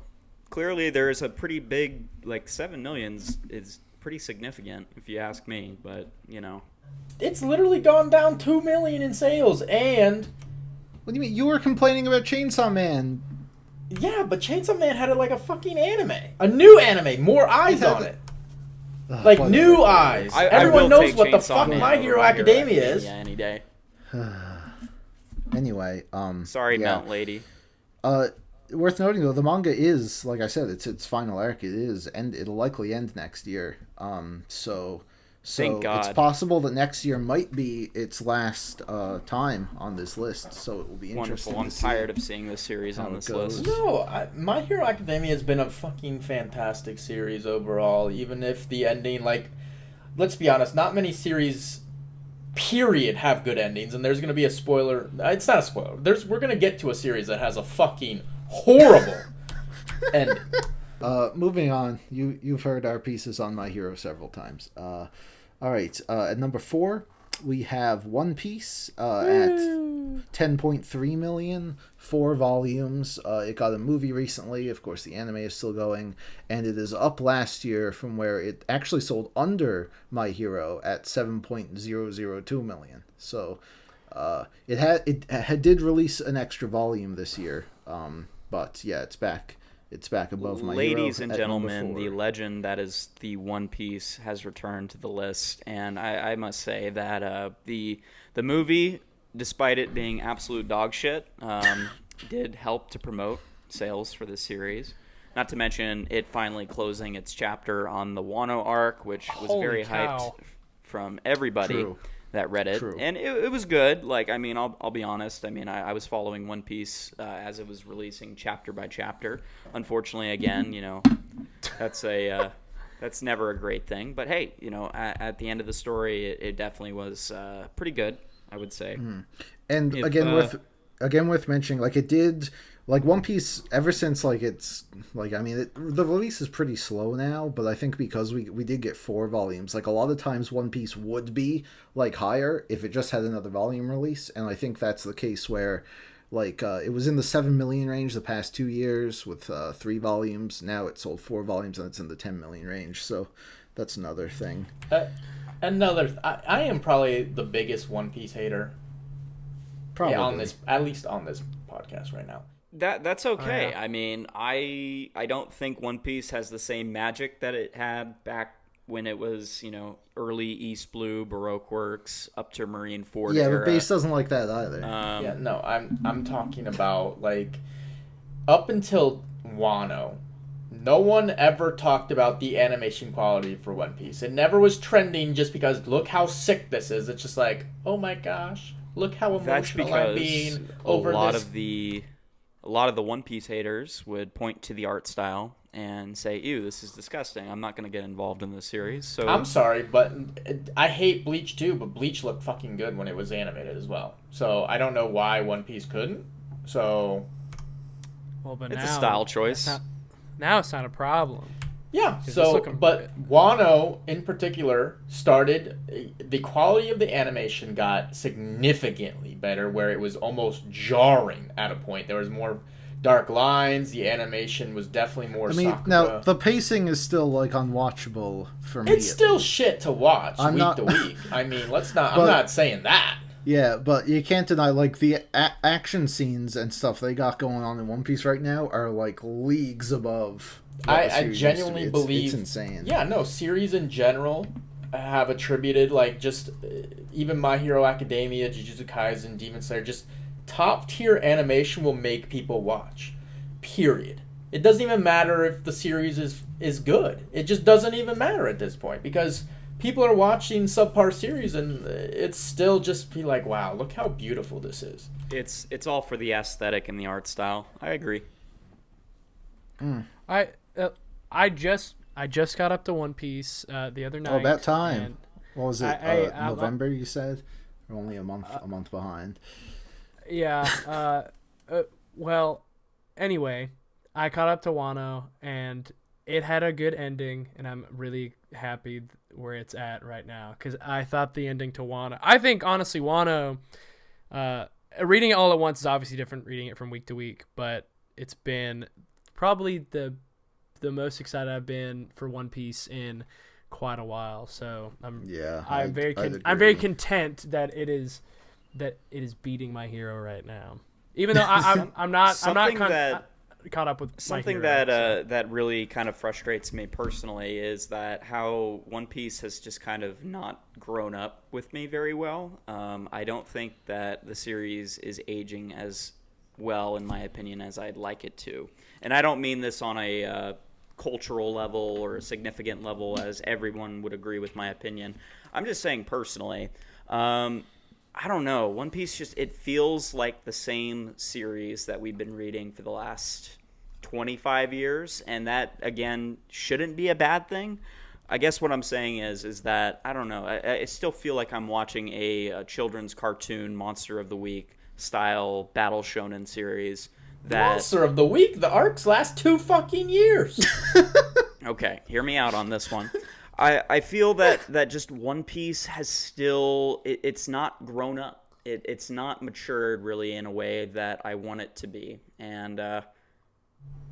Clearly, there is a pretty big 7 million is pretty significant if you ask me. But you know, It's literally gone down 2 million in sales, and What do you mean? You were complaining about Chainsaw Man. yeah, but Chainsaw Man had a fucking anime, a new anime, more eyes had on the- it, Ugh, like whatever. new eyes. I Everyone will knows take what the Chainsaw fuck Man My over Hero Academia is. any day. Anyway, Sorry, yeah. Mount Lady. Worth noting though, the manga is, like I said, it's its final arc. It is, and it'll likely end next year. So So Thank God. it's possible that next year might be its last time on this list. So it will be interesting. Wonderful. I'm to see tired of seeing this series how on it this goes. list. No, My Hero Academia has been a fucking fantastic series overall. Even if the ending, like, let's be honest, not many series, period, have good endings. And there's gonna be a spoiler. It's not a spoiler. We're gonna get to a series that has a fucking horrible ending. Moving on, you've heard our pieces on My Hero several times. All right, at number 4 we have One Piece at 10.3 million, 4 volumes. It got a movie recently. Of course, the anime is still going, and it is up last year from where it actually sold under My Hero at 7.002 million. So it did release an extra volume this year, but yeah, it's back. It's back above My Hero. Ladies and at number gentlemen, 4. the legend that is the One Piece has returned to the list, and I must say that the movie, despite it being absolute dog shit, did help to promote sales for this series. Not to mention it finally closing its chapter on the Wano arc, which was Holy very cow. hyped from everybody True. that read it. True. And it was good. Like, I mean, I'll be honest. I mean, I was following One Piece as it was releasing chapter by chapter. Unfortunately, again, that's never a great thing. But hey, at the end of the story, it definitely was pretty good, I would say. And If, again with mentioning, like, it did, like, One Piece ever since, like, it's like, I mean, the release is pretty slow now, but I think because we did get 4 volumes, like, a lot of times One Piece would be like higher if it just had another volume release, and I think that's the case where, like, it was in the 7 million range the past 2 years with 3 volumes. Now it sold 4 volumes and it's in the 10 million range, so that's another thing. I am probably the biggest One Piece hater. Probably. Yeah, at least on this podcast right now. That's okay. Oh, yeah. I mean, I don't think One Piece has the same magic that it had back when it was, early East Blue, Baroque Works, up to Marine Ford Yeah, era. but Base doesn't like that either. Yeah, no, I'm talking about, like, up until Wano, no one ever talked about the animation quality for One Piece. It never was trending just because look how sick this is. It's just like, oh my gosh, look how That's emotional I'm because being over a lot this. of the One Piece haters would point to the art style and say, "Ew, this is disgusting. I'm not going to get involved in this series." So I'm sorry, but I hate Bleach too, but Bleach looked fucking good when it was animated as well. So I don't know why One Piece couldn't. So Well, but it's now a style choice. Now it's not a problem. yeah, 'Cause it's so looking but Wano in particular started the quality of the animation got significantly better where it was almost jarring at a point. There was more dark lines, the animation was definitely more I mean, Sakuga. now the pacing is still, like, unwatchable for me. It's at still least. shit to watch I'm week not- to week. I mean, I'm But- not saying that. Yeah, but you can't deny, like, the action scenes and stuff they got going on in One Piece right now are, like, leagues above what the I series used to genuinely be. believe it's insane. Yeah, no, series in general have attributed, like, just even My Hero Academia, Jujutsu Kaisen, Demon Slayer, just top tier animation will make people watch. Period. It doesn't even matter if the series is good. It just doesn't even matter at this point because people are watching subpar series and it's still just be like, wow, look how beautiful this is. It's all for the aesthetic and the art style. I agree. I just got up to One Piece the other night. Oh, about time. and What was it? I'm- November, you said? Or only a month behind. Yeah. Well, anyway, I caught up to Wano, and it had a good ending, and I'm really happy where it's at right now because I thought the ending to Wano. I think honestly, Wano, reading it all at once is obviously different. Reading it from week to week, but it's been probably the most excited I've been for One Piece in quite a while. So I'm I'd very agree. content that it is beating My Hero right now. Even though I'm not caught up with Something My Hero, that that really kind of frustrates me personally is that how One Piece has just kind of not grown up with me very well. I don't think that the series is aging as well, in my opinion, as I'd like it to. And I don't mean this on a cultural level or a significant level as everyone would agree with my opinion. I'm just saying personally, I don't know. One Piece it feels like the same series that we've been reading for the last 25 years, and that, again, shouldn't be a bad thing. I guess what I'm saying is that, I don't know, I still feel like I'm watching a children's cartoon Monster of the Week style battle shonen series. Monster of the Week? The arcs last 2 fucking years. Okay, hear me out on this one. I feel that just One Piece has still it's not grown up. It's not matured really in a way that I want it to be. And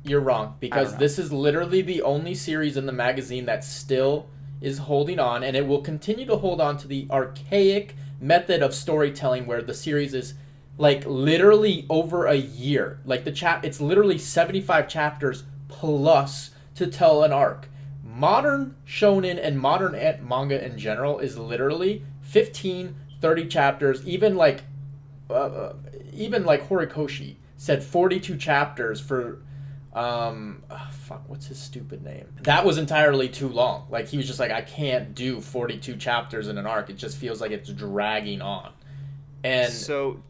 You're wrong, because this is literally the only series in the magazine that still is holding on, and it will continue to hold on to the archaic method of storytelling where the series is like literally over a year. Like it's literally 75 chapters plus to tell an arc. Modern shonen and modern manga in general is literally 15, 30 chapters. Even like Horikoshi said 42 chapters for what's his stupid name? That was entirely too long. Like, he was just like, I can't do 42 chapters in an arc. It just feels like it's dragging on. And so,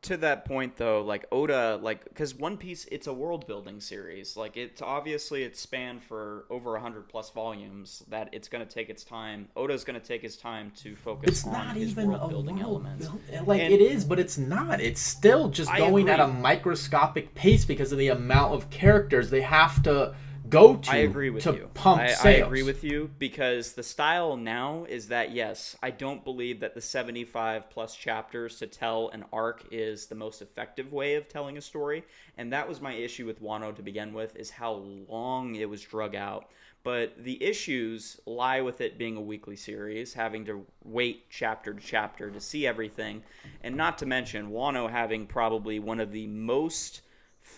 to that point, though, like, Oda, like, because One Piece, it's a world-building series. Like, it's obviously it's spanned for over 100-plus volumes, that it's going to take its time. Oda's going to take his time to focus on his world-building elements. It is, but it's not. It's still just going at a microscopic pace because of the amount of characters they have to go to. I agree with you. Pump sales. I agree with you, because the style now is that, yes, I don't believe that the 75 plus chapters to tell an arc is the most effective way of telling a story, and that was my issue with Wano to begin with, is how long it was drug out. But the issues lie with it being a weekly series, having to wait chapter to chapter to see everything, and not to mention Wano having probably one of the most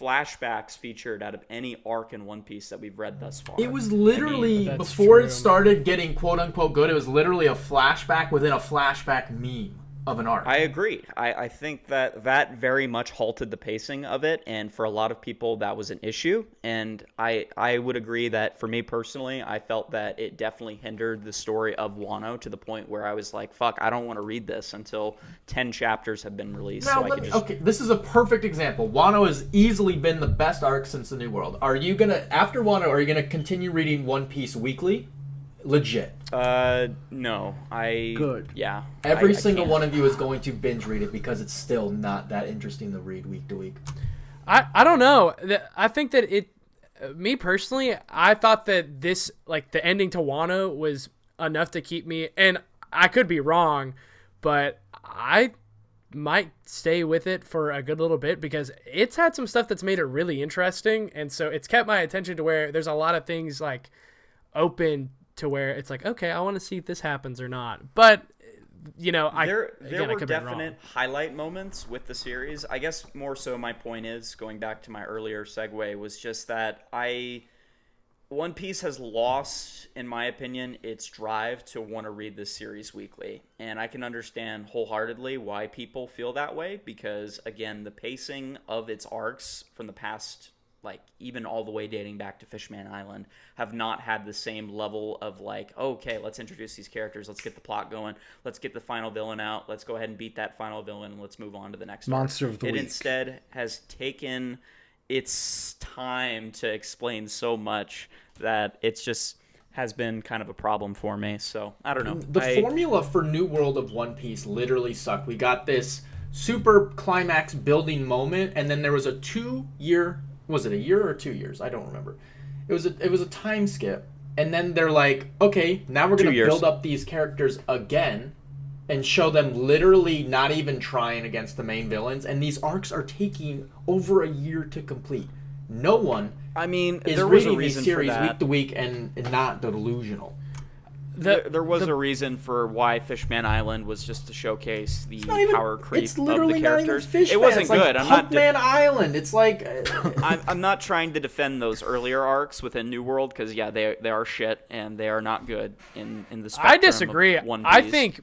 flashbacks featured out of any arc in One Piece that we've read thus far. It was literally, before it started getting quote-unquote good, it was literally a flashback within a flashback meme of an arc. I agree. I think that very much halted the pacing of it, and for a lot of people that was an issue, and I would agree that for me personally, I felt that it definitely hindered the story of Wano to the point where I was like, fuck, I don't want to read this until 10 chapters have been released. Now, okay, this is a perfect example. Wano has easily been the best arc since the New World. After Wano, are you going to continue reading One Piece weekly? Legit. No. Good. Yeah. Every single one of you is going to binge read it because it's still not that interesting to read week to week. I don't know. I think that me personally, I thought that this, like, the ending to Wano was enough to keep me, and I could be wrong, but I might stay with it for a good little bit because it's had some stuff that's made it really interesting, and so it's kept my attention to where there's a lot of things, like, open to where it's like, okay, I want to see if this happens or not. But, you know, there were definite highlight moments with the series. I guess more so my point is, going back to my earlier segue, was just that One Piece has lost, in my opinion, its drive to want to read this series weekly. And I can understand wholeheartedly why people feel that way, because, again, the pacing of its arcs from the past, like, even all the way dating back to Fishman Island, have not had the same level of, like, okay, let's introduce these characters, let's get the plot going, let's get the final villain out, let's go ahead and beat that final villain, and let's move on to the next Monster of the Week. It instead has taken its time to explain so much that it's just has been kind of a problem for me. So, I don't know. The formula for New World of One Piece literally sucked. We got this super climax building moment, and then there was a 2-year... Was it a year or 2 years? I don't remember. It was a time skip, and then they're like, okay, now we're going to build up these characters again and show them literally not even trying against the main villains, and these arcs are taking over a year to complete. No one is there was a reading reason these series for that. week to week and not delusional. There was a reason for why Fishman Island was just to showcase the power creep it's of the literally not even characters. Fishman. It wasn't it's like good. I'm not. Pumpman Island. It's like I'm not trying to defend those earlier arcs within New World, because yeah, they are shit and they are not good in the spectrum. I disagree. Of One Piece.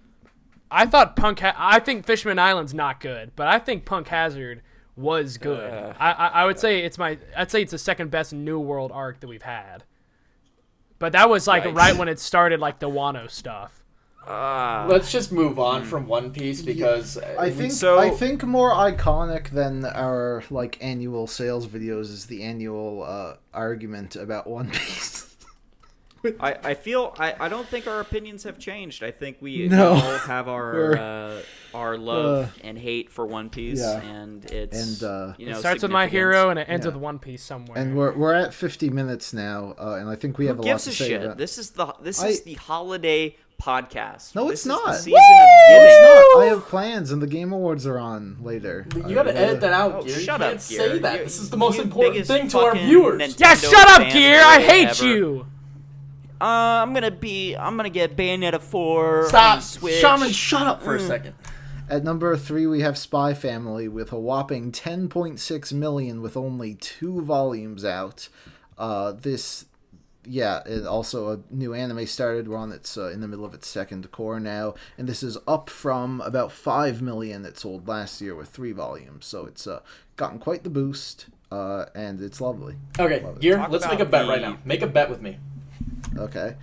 I think Fishman Island's not good, but I think Punk Hazard was good. I would say I'd say it's the second best New World arc that we've had. But that was like Yikes. right when it started, like the Wano stuff. Let's just move on from One Piece because I think more iconic than our like annual sales videos is the annual argument about One Piece. I feel I don't think our opinions have changed. I think we No. all have our love and hate for One Piece, Yeah. and it's It starts with My Hero and it ends with One Piece somewhere. And we're at 50 minutes now, and I think we have Who a lot gives to a say shit? about. This is the holiday podcast. No, This it's is not. the Woo! season of giving. It's not. I have plans, and the Game Awards are on later. you gotta edit that out, Oh, Gear. shut you up, can't say Gear. that. You- This is the most you important biggest thing to our fucking viewers. Nintendo yeah, shut up, fan Gear! I ever. hate you! I'm gonna get Bayonetta 4 on Stop, Switch. Shaman. Shut up for a second. At number 3, we have Spy Family with a whopping 10.6 million with only 2 volumes out. And also a new anime started. We're on its in the middle of its second core now, and this is up from about 5 million it sold last year with 3 volumes. So it's gotten quite the boost, and it's lovely. Okay, Love it. Gear. Talk Let's make a about bet right the- now. Make a bet with me. Okay.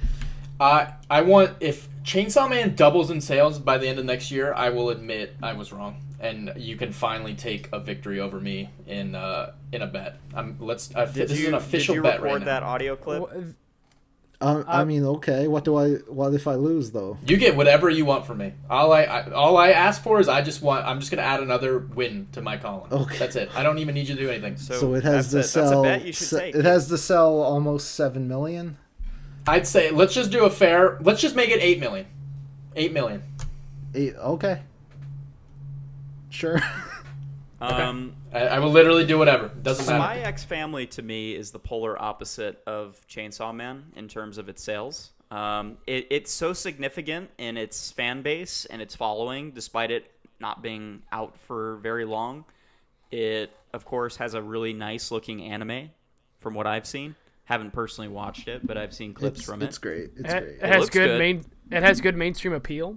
I want, if Chainsaw Man doubles in sales by the end of next year, I will admit I was wrong, and you can finally take a victory over me in a bet. This is an official bet right now. that audio clip? I mean, okay. What if I lose though? You get whatever you want from me. All I ask for is I'm just gonna add another win to my column. Okay. That's it. I don't even need you to do anything. So it has to that's sell. a bet you should take. It has to sell almost 7 million. I'd say let's just do a fair. Let's just make it 8 million. 8 million. Okay. Sure. I will literally do whatever. Doesn't Spy matter. X Family to me is the polar opposite of Chainsaw Man in terms of its sales. It's so significant in its fan base and its following, despite it not being out for very long. It, of course, has a really nice looking anime from what I've seen. Haven't personally watched it, but I've seen clips from it. It's great. It's It great. has looks good good. It has good mainstream appeal.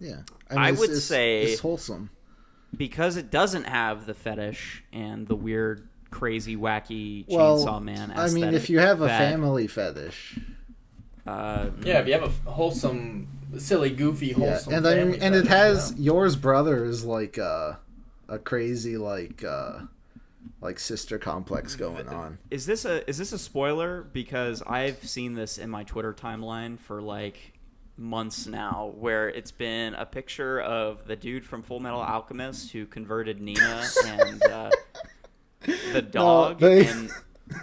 Yeah. I would say- it's wholesome. Because it doesn't have the fetish and the weird, crazy, wacky Well, Chainsaw Man I aesthetic. mean, if you have a that, family fetish, Yeah, if you have a wholesome, silly, goofy, yeah, wholesome. and I mean, family and it fetish, has yeah. yours brother is like a crazy like sister complex going on. Is this a spoiler? Because I've seen this in my Twitter timeline for like months now, where it's been a picture of the dude from Full Metal Alchemist who converted Nina and the dog they- and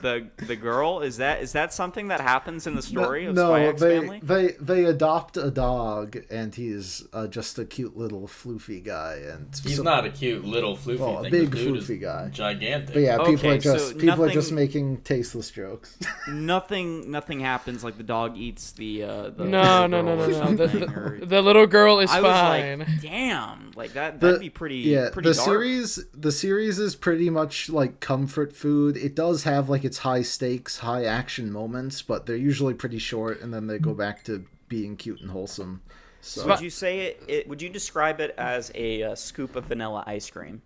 the girl. Is that something that happens in the story of Spy No, X Family? they adopt a dog, and he's just a cute little floofy guy, and He's not a cute little floofy Well, a thing. big the dude floofy is guy. Gigantic. But yeah, people Okay, are just so people are just nothing- making tasteless jokes. Nothing happens. Like the dog eats the No. little girl or something, or- The little girl is I was fine. like, damn, like that'd be pretty. Yeah, pretty the dark. series is pretty much like comfort food. It does have like its high stakes, high action moments, but they're usually pretty short, and then they go back to being cute and wholesome. So Would you say it? Would you describe it as a scoop of vanilla ice cream?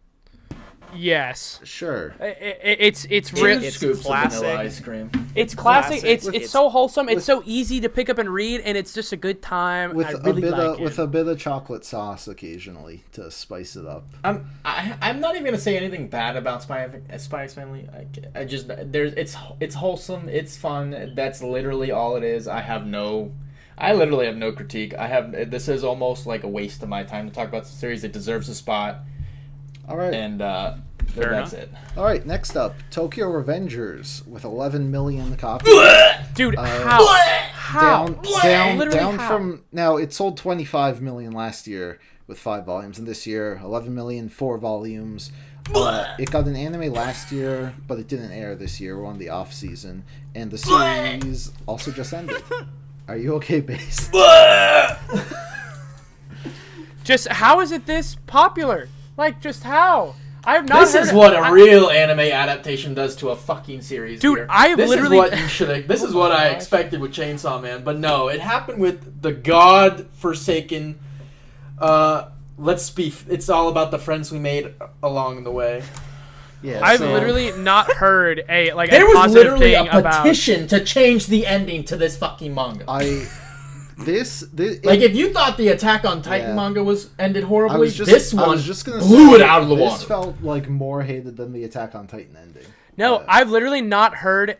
Yes. sure. It's Two real. It's scoops classic. of vanilla ice cream. It's classic. classic. It's so wholesome. It's so easy to pick up and read, and it's just a good time. With I a really bit like of it. with a bit of chocolate sauce occasionally to spice it up. I'm not even gonna say anything bad about Spy X Family. I just it's wholesome. It's fun. That's literally all it is. I literally have no critique. This is almost like a waste of my time to talk about the series. It deserves a spot, All right. and Fair that's enough. it. All right, next up, Tokyo Revengers with 11 million copies. Dude, how? Literally Down how? from now it sold 25 million last year with 5 volumes, and this year 11 million 4 volumes. It got an anime last year, but it didn't air this year. We're on the off season, and the series also just ended. Are you okay, Base? Just how is it this popular? Like, just how? I have not. This heard is it. what a real anime adaptation does to a fucking series. Dude, here. I this literally- is what you should. This is what I expected with Chainsaw Man, but no, it happened with the god-forsaken. It's all about the friends we made along the way. Yeah, I've so- literally not heard a There was positive literally thing a about. petition to change the ending to this fucking manga. This Like, if you thought the Attack on Titan Yeah. manga was ended horribly, I was just, this I one was just gonna blew say, it out of the this water. felt like more hated than the Attack on Titan ending. No, I've literally not heard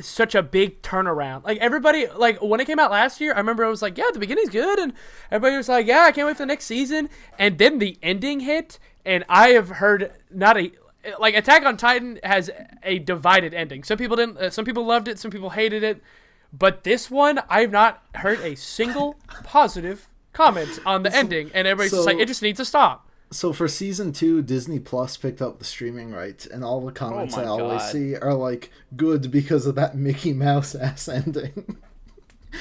such a big turnaround. Like everybody, like when it came out last year, I remember I was like, yeah, the beginning's good, and everybody was like, yeah, I can't wait for the next season. And then the ending hit, and I have heard like Attack on Titan has a divided ending. Some people didn't, some people loved it, some people hated it, but this one I've not heard a single positive comment on the ending, and everybody's just like, it just needs to stop. So for season 2, Disney Plus picked up the streaming rights, and all the comments Oh my I always God. see are like, good because of that Mickey Mouse ass ending.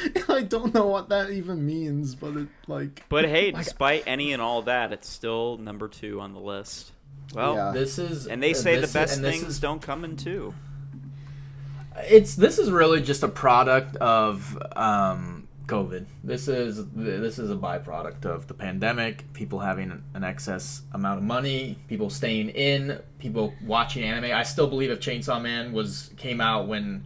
And I don't know what that even means, but it like. But hey, despite any and all that, it's still number 2 on the list. Well, Yeah. This is, and they say the best and this things is- don't come in 2. This is really just a product of COVID. This is a byproduct of the pandemic. People having an excess amount of money. People staying in. People watching anime. I still believe if Chainsaw Man came out when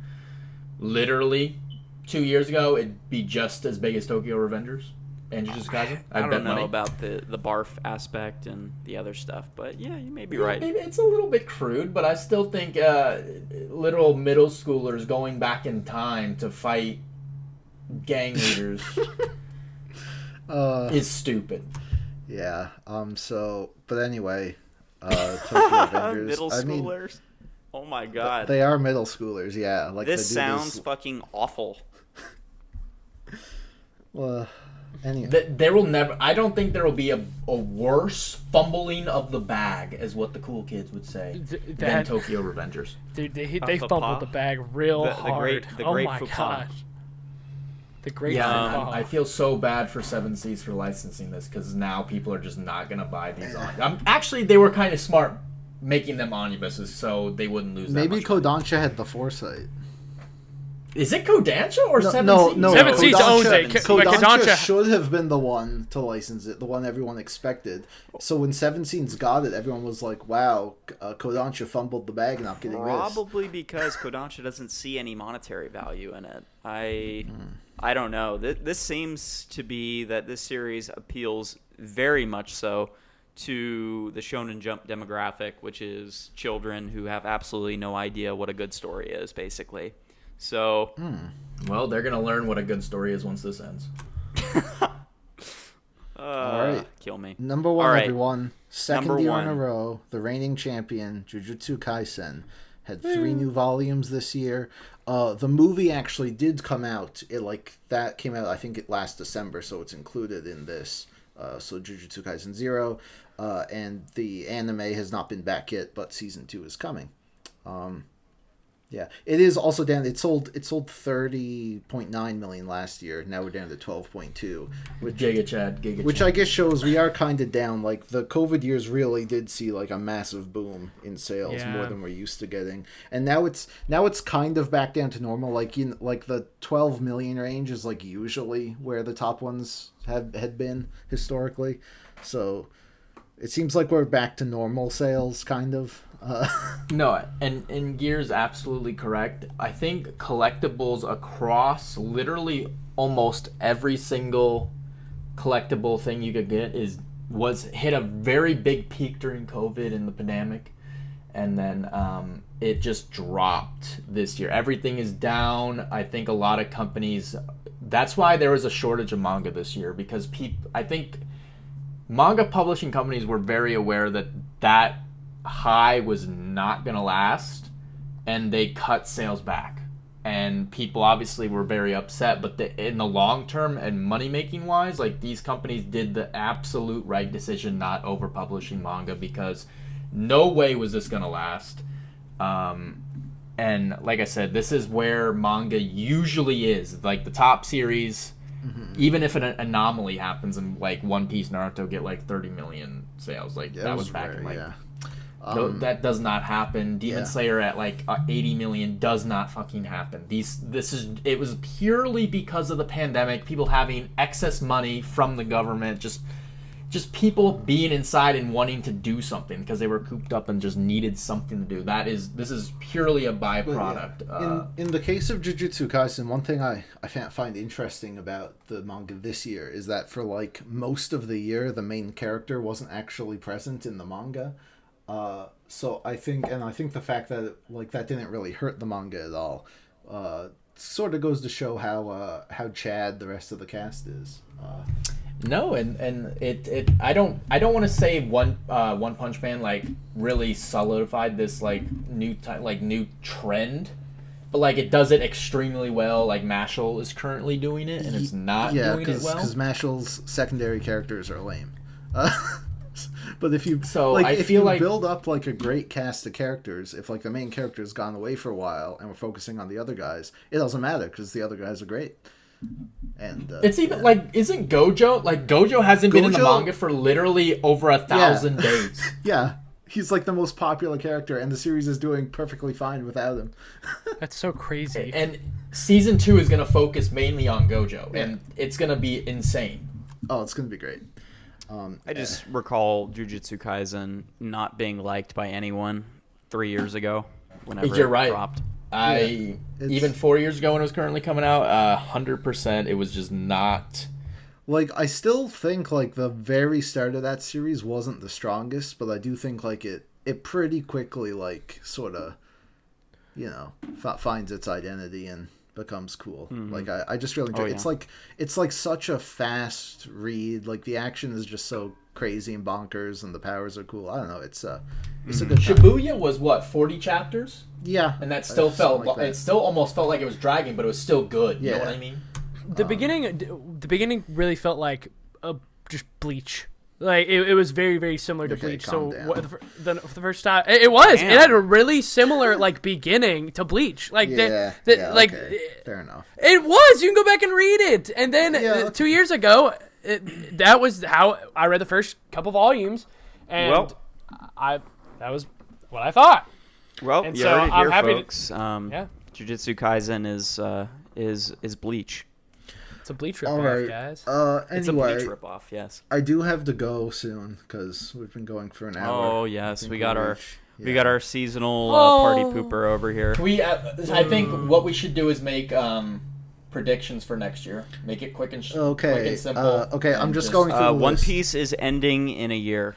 literally 2 years ago, it'd be just as big as Tokyo Revengers and Jujutsu Kaisen. I bet don't know money. about the barf aspect and the other stuff, but yeah, you may be Yeah, right. maybe it's a little bit crude, but I still think little middle schoolers going back in time to fight gang leaders is stupid. Yeah. So, but anyway, Tokyo Avengers. Middle I mean, schoolers. Oh my god. they are middle schoolers. Yeah. Like This they do sounds fucking awful. Well, anyway. There will never. I don't think there will be a worse fumbling of the bag, as what the cool kids would say, than That, Tokyo Revengers. dude, they faux fumbled pas. the bag real The hard. great Oh faux my pas. gosh. The great Yeah, faux pas. I feel so bad for Seven Seas for licensing this because now people are just not gonna buy these. Actually, they were kind of smart making them omnibuses so they wouldn't lose. Maybe that much money. Kodansha had the foresight. Is it Kodansha or Seven No, Seas? no. Seven Seas owns it. Kodansha Kodansha- should have been the one to license it, the one everyone expected. So when Seven Seas got it, everyone was like, "Wow, Kodansha fumbled the bag, not getting this." Probably because Kodansha doesn't see any monetary value in it. I don't know. This seems to be that this series appeals very much so to the Shonen Jump demographic, which is children who have absolutely no idea what a good story is, basically. So, Well, they're gonna learn what a good story is once this ends. All right. Kill me. Number one, All right. everyone. Second Number year in a one. row, the reigning champion, Jujutsu Kaisen, had 3 new volumes this year. The movie actually did come out. That came out, I think, last December, so it's included in this. So Jujutsu Kaisen 0, and the anime has not been back yet, but season 2 is coming. Yeah, it is also down. It sold 30.9 million last year. Now we're down to 12.2, which I guess shows we are kind of down. Like the COVID years really did see like a massive boom in sales, more than we're used to getting. And now it's kind of back down to normal. Like the 12 million range is like usually where the top ones had been historically. So it seems like we're back to normal sales, kind of. No, and Gear's absolutely correct. I think collectibles across literally almost every single collectible thing you could get was hit a very big peak during COVID and the pandemic, and then it just dropped this year. Everything is down. I think a lot of companies. That's why there was a shortage of manga this year because I think manga publishing companies were very aware that high was not going to last, and they cut sales back, and people obviously were very upset, but in the long term and money making wise, like these companies did the absolute right decision not over publishing manga because no way was this going to last. And like I said, this is where manga usually is, like the top series. Even if an anomaly happens and like One Piece, Naruto get like 30 million sales, like that was back in like yeah. that does not happen. Demon Slayer at like 80 million does not fucking happen. It was purely because of the pandemic, people having excess money from the government, just just people being inside and wanting to do something because they were cooped up and just needed something to do. This is purely a byproduct. In the case of Jujutsu Kaisen, one thing I find interesting about the manga this year is that for like most of the year, the main character wasn't actually present in the manga. So I think the fact that that didn't really hurt the manga at all, sort of goes to show how Chad the rest of the cast is. No, and it I don't want to say One Punch Man like really solidified this like new trend, but like it does it extremely well. Like Mashal is currently doing it, and it's not doing it well. Because Mashal's secondary characters are lame. But if you build up like a great cast of characters, if like the main character's gone away for a while and we're focusing on the other guys, it doesn't matter because the other guys are great. And it's even isn't Gojo hasn't been in the manga for literally over 1,000 days. Yeah, he's like the most popular character, and the series is doing perfectly fine without him. That's so crazy. And season 2 is gonna focus mainly on Gojo, and it's gonna be insane. Oh, it's gonna be great. I just recall Jujutsu Kaisen not being liked by anyone 3 years ago. Whenever You're right. It dropped. Even 4 years ago when it was currently coming out, 100%, it was just not. Like, I still think like the very start of that series wasn't the strongest, but I do think like it pretty quickly like sort of, finds its identity and becomes cool. Mm-hmm. Like I just really enjoy it. Yeah. It's like such a fast read. Like the action is just so crazy and bonkers, and the powers are cool. I don't know. It's a good time. Shibuya was what 40 chapters, Yeah, and that still it still almost felt like it was dragging, but it was still good. You know what I mean? The beginning really felt like just Bleach. Like it was very, very similar to Bleach. So the first time it was, Damn. it had a really similar like beginning to Bleach. Like okay. Fair enough. It was. You can go back and read it. And then 2 years ago, that was how I read the first couple volumes, and that was what I thought. Well, And you so heard it I'm here, happy folks. Jujutsu Kaisen is Bleach. It's a Bleach ripoff, All right. guys. It's a Anyway, Bleach ripoff, yes. I do have to go soon because we've been going for an hour. Oh yes, I we think got we'll our reach- we got our seasonal Oh. party pooper over here. I think what we should do is make predictions for next year. Make it quick and quick Okay. and simple. Okay. I'm and just going through the One list. Piece is ending in a year.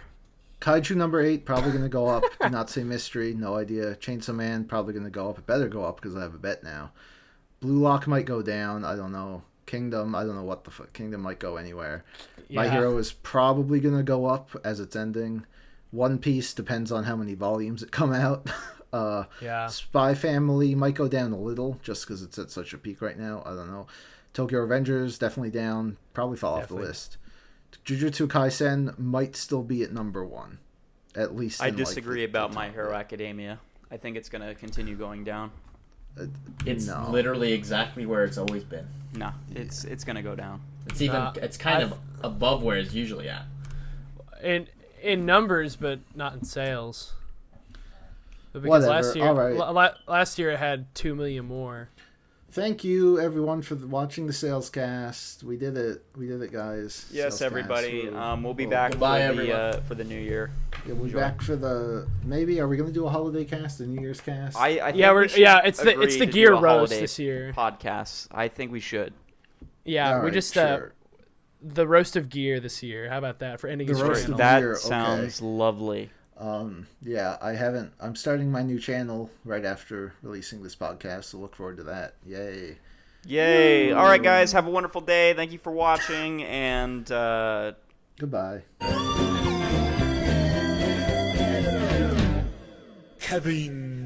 Kaiju number 8 probably gonna go up. Do not say mystery. No idea. Chainsaw Man probably gonna go up. It better go up because I have a bet now. Blue Lock might go down. I don't know. Kingdom. I don't know what the fuck. Kingdom might go anywhere. My Yeah. Hero is probably gonna go up as it's ending. One Piece depends on how many volumes it come out. Yeah. Spy Family might go down a little just because it's at such a peak right now. I don't know. Tokyo Revengers definitely down. Probably fall off the list. Jujutsu Kaisen might still be at number 1, at least. I in, like, disagree the about top. My Hero Academia. I think it's gonna continue going down. It's No. literally exactly where it's always been. Nah, it's gonna go down. It's even it's kind of above where it's usually at. In numbers, but not in sales. But because Whatever. last year it had 2 million more. Thank you, everyone, for watching the sales cast. We did it. We did it, guys. Yes, Sales everybody. cast. We'll be back for the new year. Yeah, we'll be back for the maybe. Are we gonna do a holiday cast, a New Year's cast? I think Yeah, we should it's the agree to gear do a roast holiday this year. podcast. I think we should. Yeah, All we right, just sure. the roast of gear this year. How about that for ending The his roast channel? of That gear, okay. sounds lovely. Yeah, I haven't. I'm starting my new channel right after releasing this podcast, so look forward to that. Yay! Yay! All right, guys, have a wonderful day. Thank you for watching, and Goodbye. Kevin.